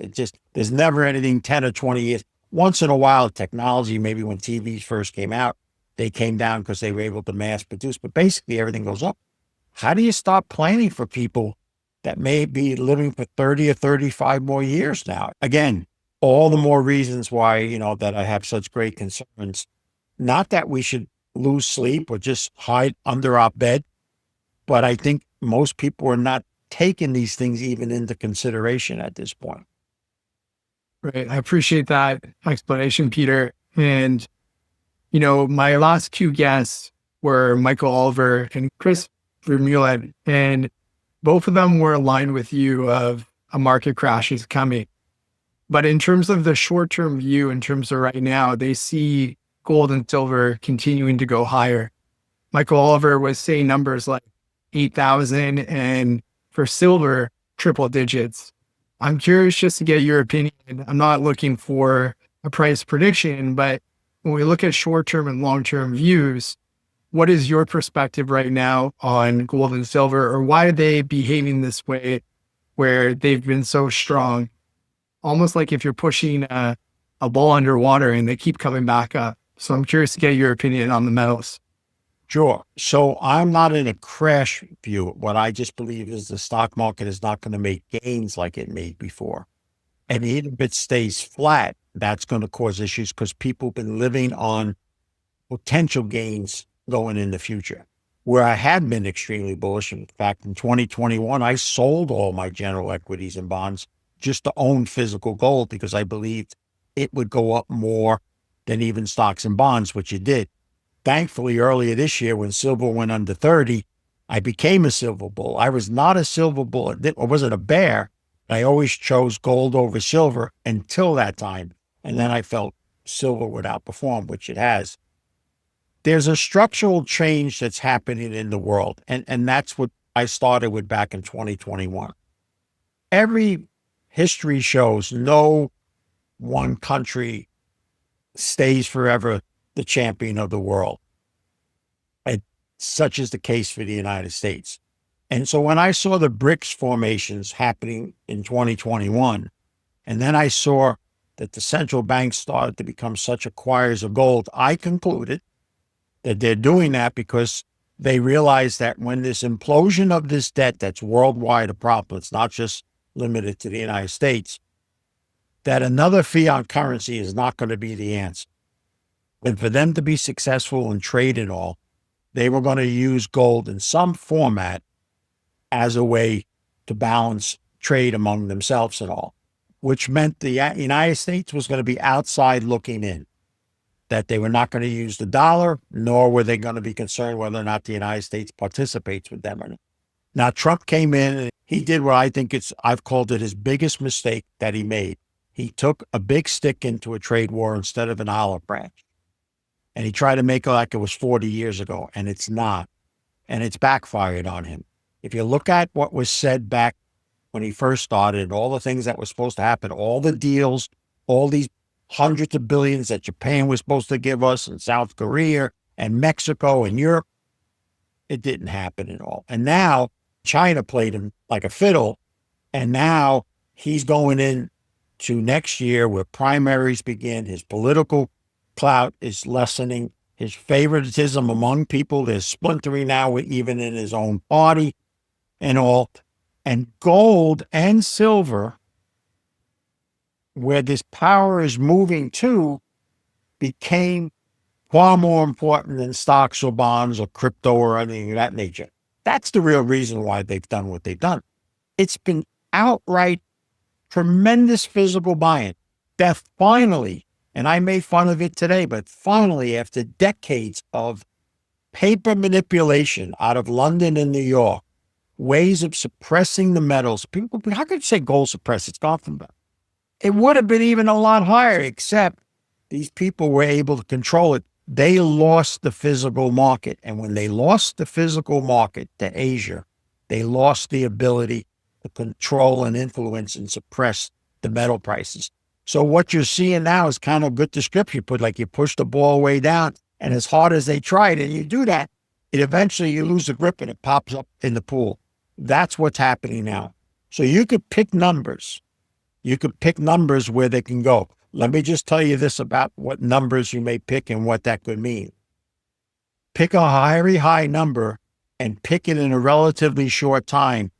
There's never anything 10 or 20 years. Once in a while, technology, maybe when TVs first came out, they came down because they were able to mass produce, but basically everything goes up. How do you start planning for people that may be living for 30 or 35 more years now? Again, all the more reasons why, you know, that I have such great concerns. Not that we should lose sleep or just hide under our bed, but I think most people are not taking these things even into consideration at this point.
Right. I appreciate that explanation, Peter. And, you know, my last two guests were Michael Oliver and Chris Vermeulen, and both of them were aligned with you of a market crash is coming. But in terms of the short-term view, in terms of right now, they see gold and silver continuing to go higher. Michael Oliver was saying numbers like 8,000 and for silver, triple digits. I'm curious just to get your opinion. I'm not looking for a price prediction, but when we look at short-term and long-term views, what is your perspective right now on gold and silver, or why are they behaving this way where they've been so strong? Almost like if you're pushing a ball underwater and they keep coming back up. So I'm curious to get your opinion on the metals.
Sure. So I'm not in a crash view. What I just believe is the stock market is not going to make gains like it made before. And even if it stays flat, that's going to cause issues because people have been living on potential gains going in the future. Where I had been extremely bullish, in fact, in 2021, I sold all my general equities and bonds just to own physical gold because I believed it would go up more than even stocks and bonds, which it did. Thankfully, earlier this year, when silver went under 30, I became a silver bull. I was not a silver bull. I wasn't a bear. I always chose gold over silver until that time. And then I felt silver would outperform, which it has. There's a structural change that's happening in the world. And that's what I started with back in 2021. Every history shows no one country stays forever the champion of the world. And such is the case for the United States. And so when I saw the BRICS formations happening in 2021, and then I saw that the central banks started to become such acquirers of gold, I concluded that they're doing that because they realize that when this implosion of this debt that's worldwide a problem, it's not just limited to the United States, that another fiat currency is not going to be the answer. And for them to be successful in trade and all, they were going to use gold in some format as a way to balance trade among themselves and all, which meant the United States was going to be outside looking in, that they were not going to use the dollar, nor were they going to be concerned whether or not the United States participates with them or not. Now, Trump came in and he did what I think I've called it his biggest mistake that he made. He took a big stick into a trade war instead of an olive branch. And he tried to make it like it was 40 years ago, and it's not. And it's backfired on him. If you look at what was said back when he first started, all the things that were supposed to happen, all the deals, all these hundreds of billions that Japan was supposed to give us, and South Korea and Mexico and Europe, it didn't happen at all. And now China played him like a fiddle. And now he's going in to next year where primaries begin. His political clout is lessening. His favoritism among people is splintering now, even in his own party and all. And gold and silver, where this power is moving to, became far more important than stocks or bonds or crypto or anything of that nature. That's the real reason why they've done what they've done. It's been outright tremendous physical buying that finally, and I made fun of it today, but finally, after decades of paper manipulation out of London and New York, ways of suppressing the metals. People, how could you say gold suppressed? It's gone from, it would have been even a lot higher, except these people were able to control it. They lost the physical market. And when they lost the physical market to Asia, they lost the ability to control and influence and suppress the metal prices. So what you're seeing now is kind of a good description. You push the ball way down, and as hard as they tried, and you do that, it eventually you lose the grip and it pops up in the pool. That's what's happening now. So you could pick numbers. You could pick numbers where they can go. Let me just tell you this about what numbers you may pick and what that could mean. Pick a very high number and pick it in a relatively short time.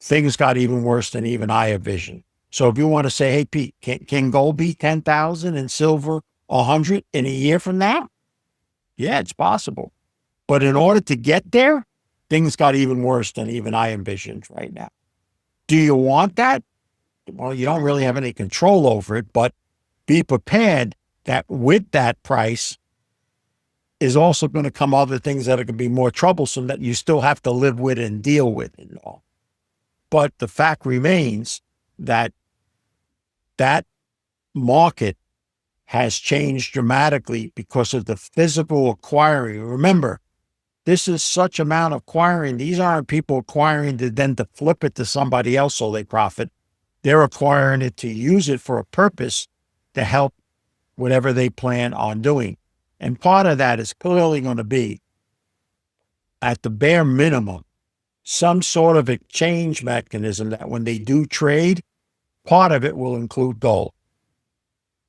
Things got even worse than even I envisioned. So if you want to say, hey, Pete, can gold be 10,000 and silver 100 in a year from now? Yeah, it's possible. But in order to get there, things got even worse than even I envisioned right now. Do you want that? Well, you don't really have any control over it, but be prepared that with that price is also going to come other things that are going to be more troublesome that you still have to live with and deal with and all. But the fact remains that that market has changed dramatically because of the physical acquiring. Remember, this is such amount of acquiring. These aren't people acquiring to then to flip it to somebody else so they profit. They're acquiring it to use it for a purpose to help whatever they plan on doing. And part of that is clearly going to be, at the bare minimum, some sort of exchange mechanism that when they do trade, part of it will include gold.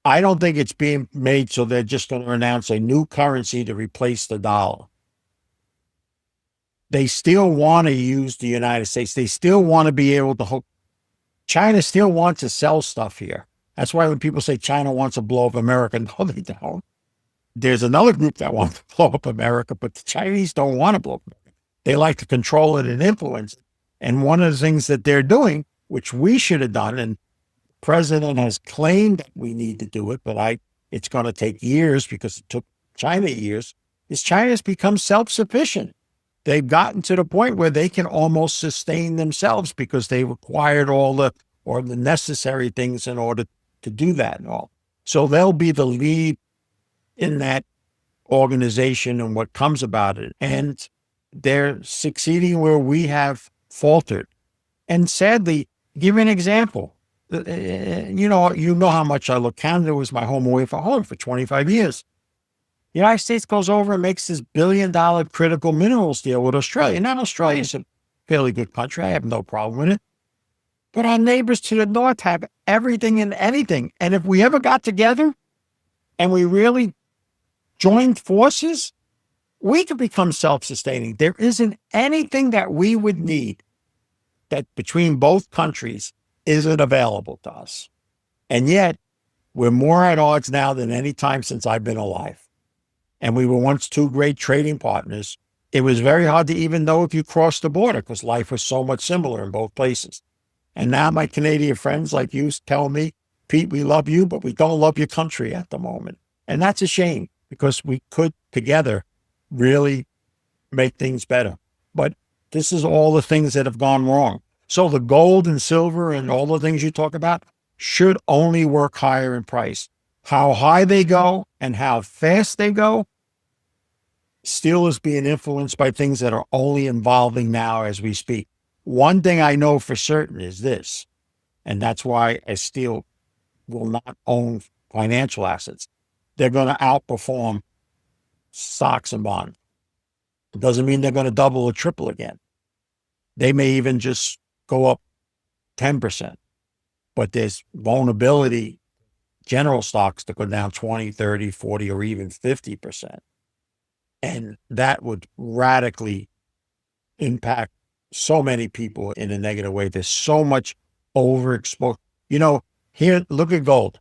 I don't think it's being made so they're just going to announce a new currency to replace the dollar. They still want to use the United States. They still want to be able to hook. China still wants to sell stuff here. That's why when people say China wants to blow up America, no, they don't. There's another group that wants to blow up America, but the Chinese don't want to blow up America. They like to control it and influence it. And one of the things that they're doing, which we should have done, and the president has claimed that we need to do it, but it's going to take years because it took China years, is China's become self-sufficient. They've gotten to the point where they can almost sustain themselves because they've acquired all the necessary things in order to do that and all. So they'll be the lead in that organization and what comes about it. And they're succeeding where we have faltered. And sadly, give an example. You know how much I look. Canada was my home away from home for 25 years. The United States goes over and makes this $1 billion critical minerals deal with Australia. Now, Australia's a fairly good country. I have no problem with it. But our neighbors to the north have everything and anything. And if we ever got together and we really joined forces, we could become self-sustaining. There isn't anything that we would need that between both countries isn't available to us. And yet, we're more at odds now than any time since I've been alive. And we were once two great trading partners. It was very hard to even know if you crossed the border because life was so much similar in both places. And now my Canadian friends like you tell me, Pete, we love you, but we don't love your country at the moment. And that's a shame because we could together really make things better. But this is all the things that have gone wrong. So the gold and silver and all the things you talk about should only work higher in price. How high they go and how fast they go still is being influenced by things that are only evolving now as we speak. One thing I know for certain is this, and that's why I still will not own financial assets. They're going to outperform stocks and bonds. It doesn't mean they're going to double or triple again. They may even just go up 10%, but there's vulnerability, general stocks that go down 20, 30, 40, or even 50%. And that would radically impact so many people in a negative way. There's so much overexposure. Here, look at gold.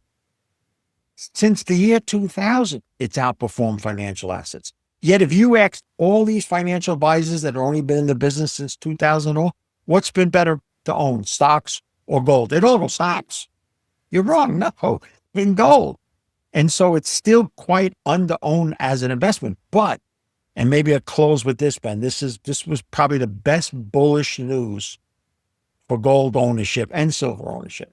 Since the year 2000, it's outperformed financial assets. Yet if you ask all these financial advisors that have only been in the business since 2000, what's been better to own, stocks or gold? They'd all go stocks. You're wrong. No, in gold. And so it's still quite under-owned as an investment. But, and maybe I'll close with this, Ben, this was probably the best bullish news for gold ownership and silver ownership.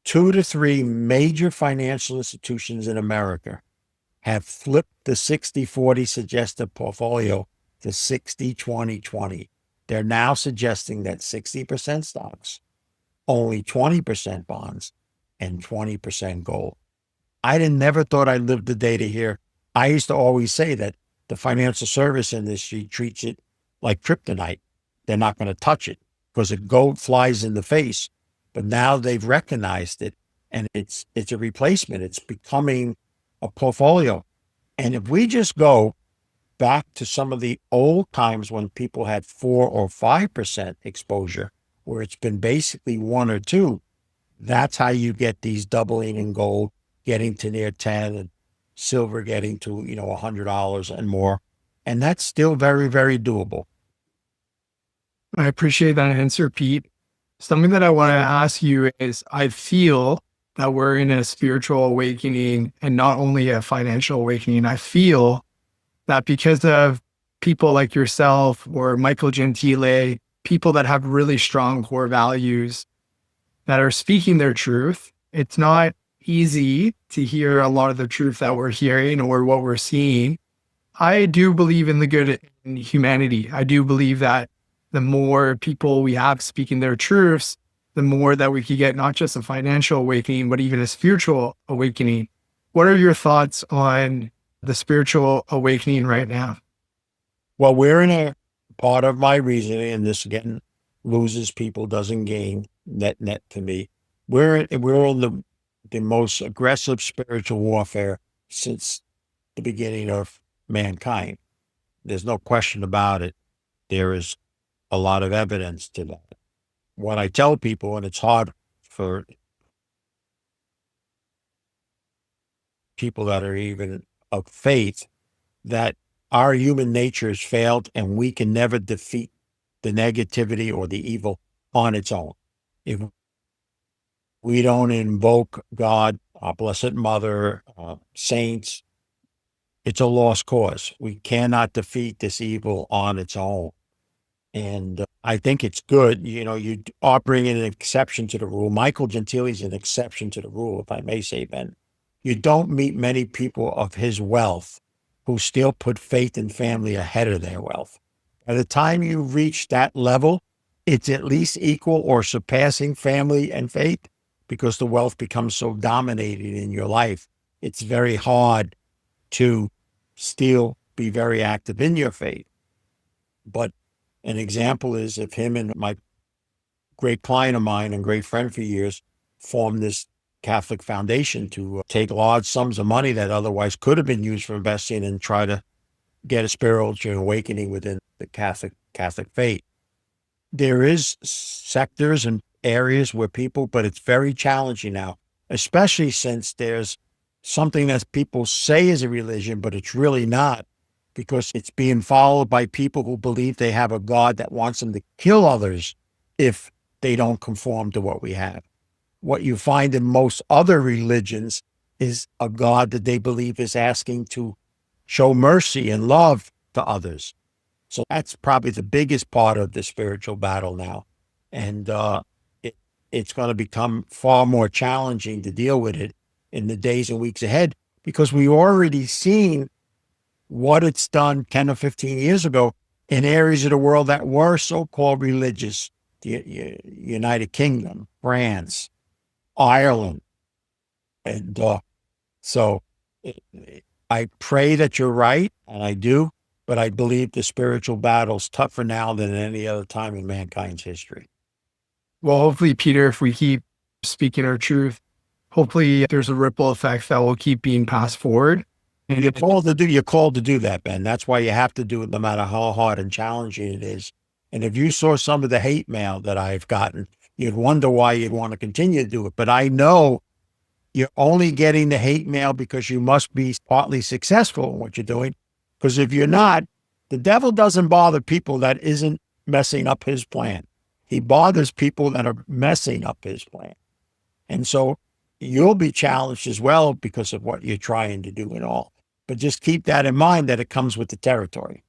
2 to 3 major financial institutions in America have flipped the 60-40 suggested portfolio to 60-20-20. They're now suggesting that 60% stocks, only 20% bonds, and 20% gold. I never thought I'd live the day to hear. I used to always say that the financial service industry treats it like kryptonite. They're not going to touch it because the gold flies in the face. But now they've recognized it, and it's a replacement. It's becoming a portfolio. And if we just go back to some of the old times when people had 4 or 5% exposure, where it's been basically 1 or 2, that's how you get these doubling in gold, getting to near 10, and silver getting to, $100 and more. And that's still very, very doable.
I appreciate that answer, Pete. Something that I want to ask you is I feel that we're in a spiritual awakening and not only a financial awakening. I feel that because of people like yourself or Michael Gentile, people that have really strong core values that are speaking their truth, it's not easy to hear a lot of the truth that we're hearing or what we're seeing. I do believe in the good in humanity. I do believe that the more people we have speaking their truths, the more that we could get not just a financial awakening, but even a spiritual awakening. What are your thoughts on the spiritual awakening right now?
Well, we're in a part of my reasoning, and this again loses people, doesn't gain net to me. We're in the most aggressive spiritual warfare since the beginning of mankind. There's no question about it. There is a lot of evidence to that. What I tell people, and it's hard for people that are even of faith that our human nature has failed and we can never defeat the negativity or the evil on its own. If we don't invoke God, our Blessed Mother, saints, it's a lost cause. We cannot defeat this evil on its own. And I think it's good. You are bringing an exception to the rule. Michael Gentile is an exception to the rule, if I may say, Ben. You don't meet many people of his wealth who still put faith and family ahead of their wealth. By the time you reach that level, it's at least equal or surpassing family and faith because the wealth becomes so dominated in your life. It's very hard to still be very active in your faith. But an example is if him and my great client of mine and great friend for years formed this Catholic foundation to take large sums of money that otherwise could have been used for investing and try to get a spiritual awakening within the Catholic faith. There is sectors and areas where people, but it's very challenging now, especially since there's something that people say is a religion, but it's really not, because it's being followed by people who believe they have a God that wants them to kill others if they don't conform to what we have. What you find in most other religions is a God that they believe is asking to show mercy and love to others. So that's probably the biggest part of the spiritual battle now. And it's going to become far more challenging to deal with it in the days and weeks ahead, because we've already seen what it's done 10 or 15 years ago in areas of the world that were so-called religious. The United Kingdom, France, Ireland. And so I pray that you're right, and I do, but I believe the spiritual battle's tougher now than at any other time in mankind's history.
Well, hopefully, Peter, if we keep speaking our truth, hopefully there's a ripple effect that will keep being passed forward.
And you're called to do that, Ben. That's why you have to do it no matter how hard and challenging it is. And if you saw some of the hate mail that I've gotten, you'd wonder why you'd want to continue to do it. But I know you're only getting the hate mail because you must be partly successful in what you're doing. Because if you're not, the devil doesn't bother people that isn't messing up his plan. He bothers people that are messing up his plan. And so you'll be challenged as well because of what you're trying to do and all. But just keep that in mind, that it comes with the territory.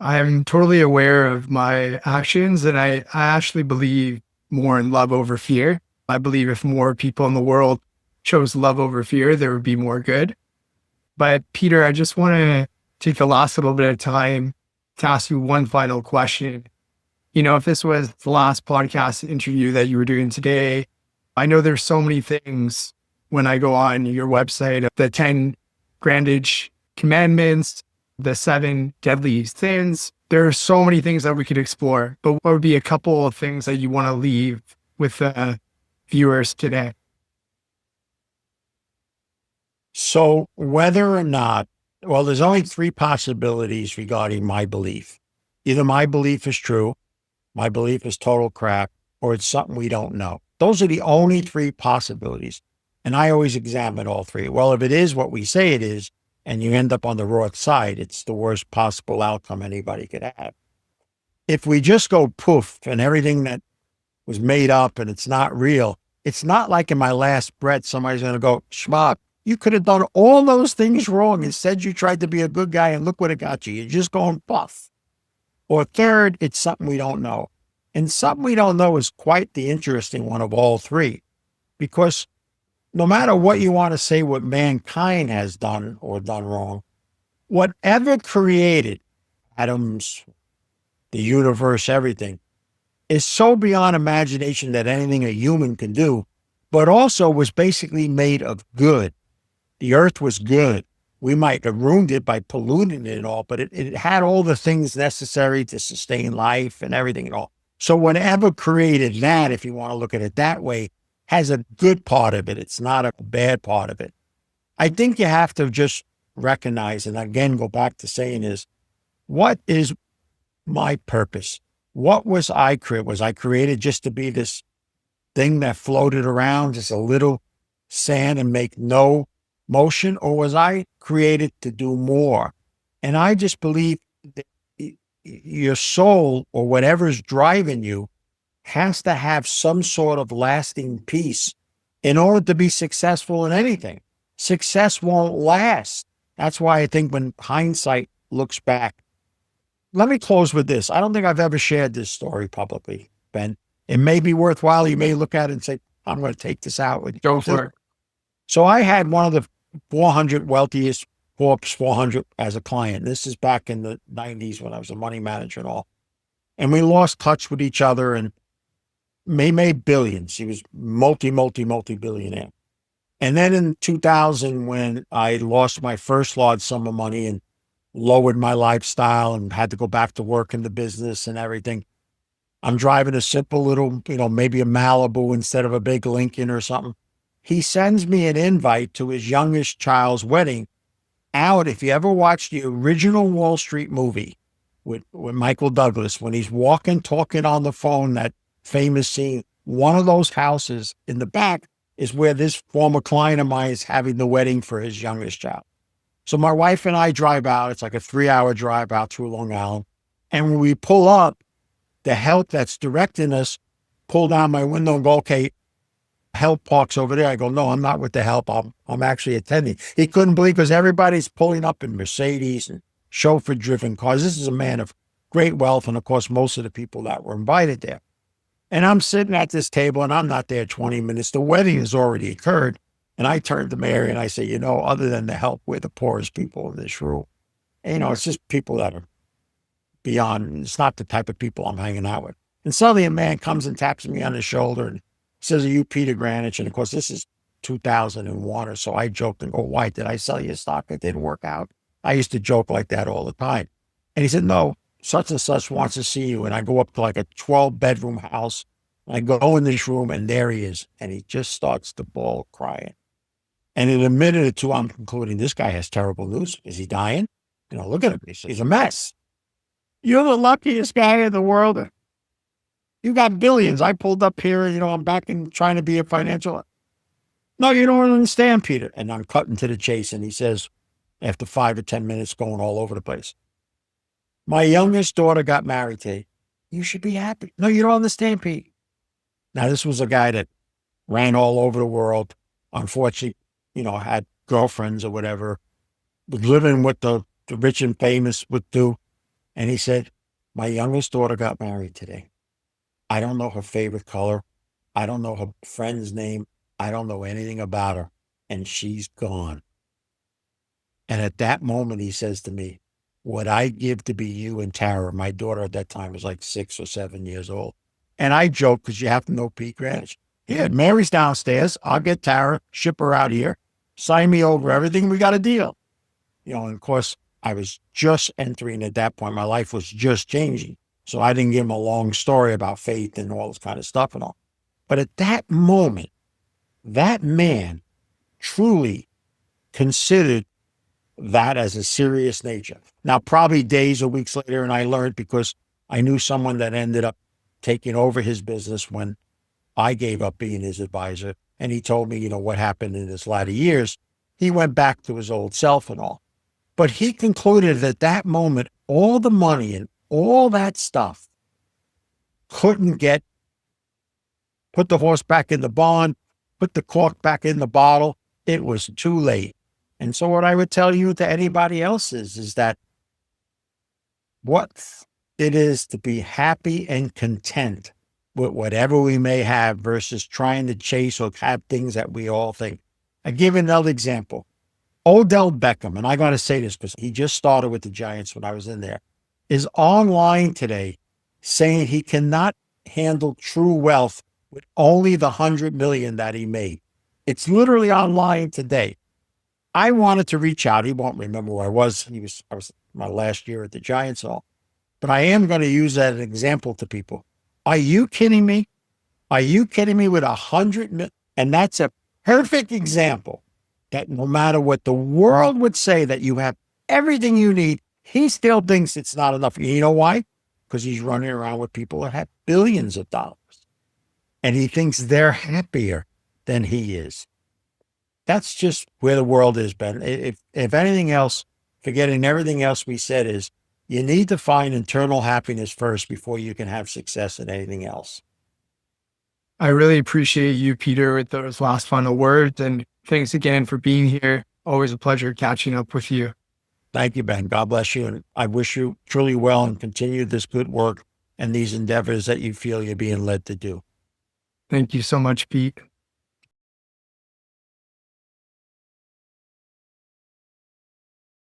I'm totally aware of my actions, and I actually believe more in love over fear. I believe if more people in the world chose love over fear, there would be more good. But Peter, I just want to take the last little bit of time to ask you one final question. If this was the last podcast interview that you were doing today, I know there's so many things when I go on your website, the 10 Grandich commandments, the 7 deadly sins. There are so many things that we could explore, but what would be a couple of things that you want to leave with the viewers today?
So whether or not, well, there's only 3 possibilities regarding my belief. Either my belief is true, my belief is total crap, or it's something we don't know. Those are the only 3 possibilities. And I always examine all 3. Well, if it is what we say it is, and you end up on the wrong side, it's the worst possible outcome anybody could have. If we just go poof and everything that was made up and it's not real, it's not like in my last breath, somebody's going to go, Schmuck, you could have done all those things wrong. Instead, you tried to be a good guy and look what it got you. You're just going puff. Or third, it's something we don't know. And something we don't know is quite the interesting one of all 3, because no matter what you want to say what mankind has done or done wrong, whatever created atoms, the universe, everything, is so beyond imagination that anything a human can do, but also was basically made of good. The earth was good. We might have ruined it by polluting it and all, but it had all the things necessary to sustain life and everything and all. So whatever created that, if you want to look at it that way, has a good part of it. It's not a bad part of it. I think you have to just recognize, and again, go back to saying is, what is my purpose? What was I created? Was I created just to be this thing that floated around, just a little sand and make no motion, or was I created to do more? And I just believe that your soul or whatever's driving you has to have some sort of lasting peace in order to be successful in anything. Success won't last. That's why I think when hindsight looks back, let me close with this. I don't think I've ever shared this story publicly, Ben. It may be worthwhile. You may look at it and say, I'm going to take this out with you.
Go for it.
So I had one of the 400 wealthiest Forbes 400 as a client. This is back in the 90s when I was a money manager and all. And we lost touch with each other, and he made billions. He was multi billionaire. And then in 2000, when I lost my first large sum of money and lowered my lifestyle and had to go back to work in the business and everything, I'm driving a simple little, maybe a Malibu instead of a big Lincoln or something. He sends me an invite to his youngest child's wedding out. If you ever watched the original Wall Street movie with Michael Douglas, when he's walking, talking on the phone, that famous scene, one of those houses in the back is where this former client of mine is having the wedding for his youngest child. So my wife and I drive out. It's like a 3-hour drive out through Long Island. And when we pull up, the help that's directing us pull down my window and go, okay, help parks over there. I go, no, I'm not with the help. I'm actually attending. He couldn't believe, because everybody's pulling up in Mercedes and chauffeur driven cars. This is a man of great wealth. And of course, most of the people that were invited there. And I'm sitting at this table and I'm not there 20 minutes. The wedding has already occurred. And I turned to Mary and I say, other than the help, we're the poorest people in this room. And, it's just people that are beyond. It's not the type of people I'm hanging out with. And suddenly a man comes and taps me on the shoulder and says, are you Peter Grandich? And of course, this is 2001 or so. I joked and go, why did I sell you stock? It didn't work out. I used to joke like that all the time. And he said, no, such and such wants to see you. And I go up to like a 12-bedroom house. And I go in this room and there he is. And he just starts to bawl crying. And in a minute or two, I'm concluding this guy has terrible news. Is he dying? Look at him. He's a mess. You're the luckiest guy in the world. You got billions. I pulled up here, I'm back and trying to be a financial. No, you don't understand, Peter. And I'm cutting to the chase. And he says, after 5 or 10 minutes going all over the place, my youngest daughter got married today. You should be happy. No, you don't understand, Pete. Now, this was a guy that ran all over the world. Unfortunately, had girlfriends or whatever, was living what the rich and famous would do. And he said, my youngest daughter got married today. I don't know her favorite color. I don't know her friend's name. I don't know anything about her. And she's gone. And at that moment, he says to me, what I give to be you and Tara, my daughter at that time was like 6 or 7 years old. And I joke, because you have to know Pete Grandich. Yeah, Mary's downstairs. I'll get Tara, ship her out here, sign me over everything. We got a deal. And of course, I was just entering at that point. My life was just changing. So I didn't give him a long story about faith and all this kind of stuff and all. But at that moment, that man truly considered that as a serious nature. Now, probably days or weeks later, and I learned because I knew someone that ended up taking over his business when I gave up being his advisor. And he told me, what happened in his latter years. He went back to his old self and all. But he concluded at that moment, all the money and all that stuff couldn't put the horse back in the barn, put the cork back in the bottle. It was too late. And so what I would tell you to anybody else is that what it is to be happy and content with whatever we may have versus trying to chase or have things that we all think. I give another example. Odell Beckham, and I got to say this because he just started with the Giants when I was in there, is online today saying he cannot handle true wealth with only the 100 million that he made. It's literally online today. I wanted to reach out. He won't remember where I was. I was my last year at the Giants and all. But I am going to use that as an example to people. Are you kidding me? Are you kidding me with 100 million? And that's a perfect example that no matter what the world would say that you have everything you need, he still thinks it's not enough. You know why? Because he's running around with people that have billions of dollars. And he thinks they're happier than he is. that's just where the world is, Ben. If anything else, forgetting everything else we said, is you need to find internal happiness first before you can have success in anything else.
I really appreciate you, Peter, with those last final words. And thanks again for being here. Always a pleasure catching up with you.
Thank you, Ben. God bless you. And I wish you truly well and continue this good work and these endeavors that you feel you're being led to do.
Thank you so much, Pete.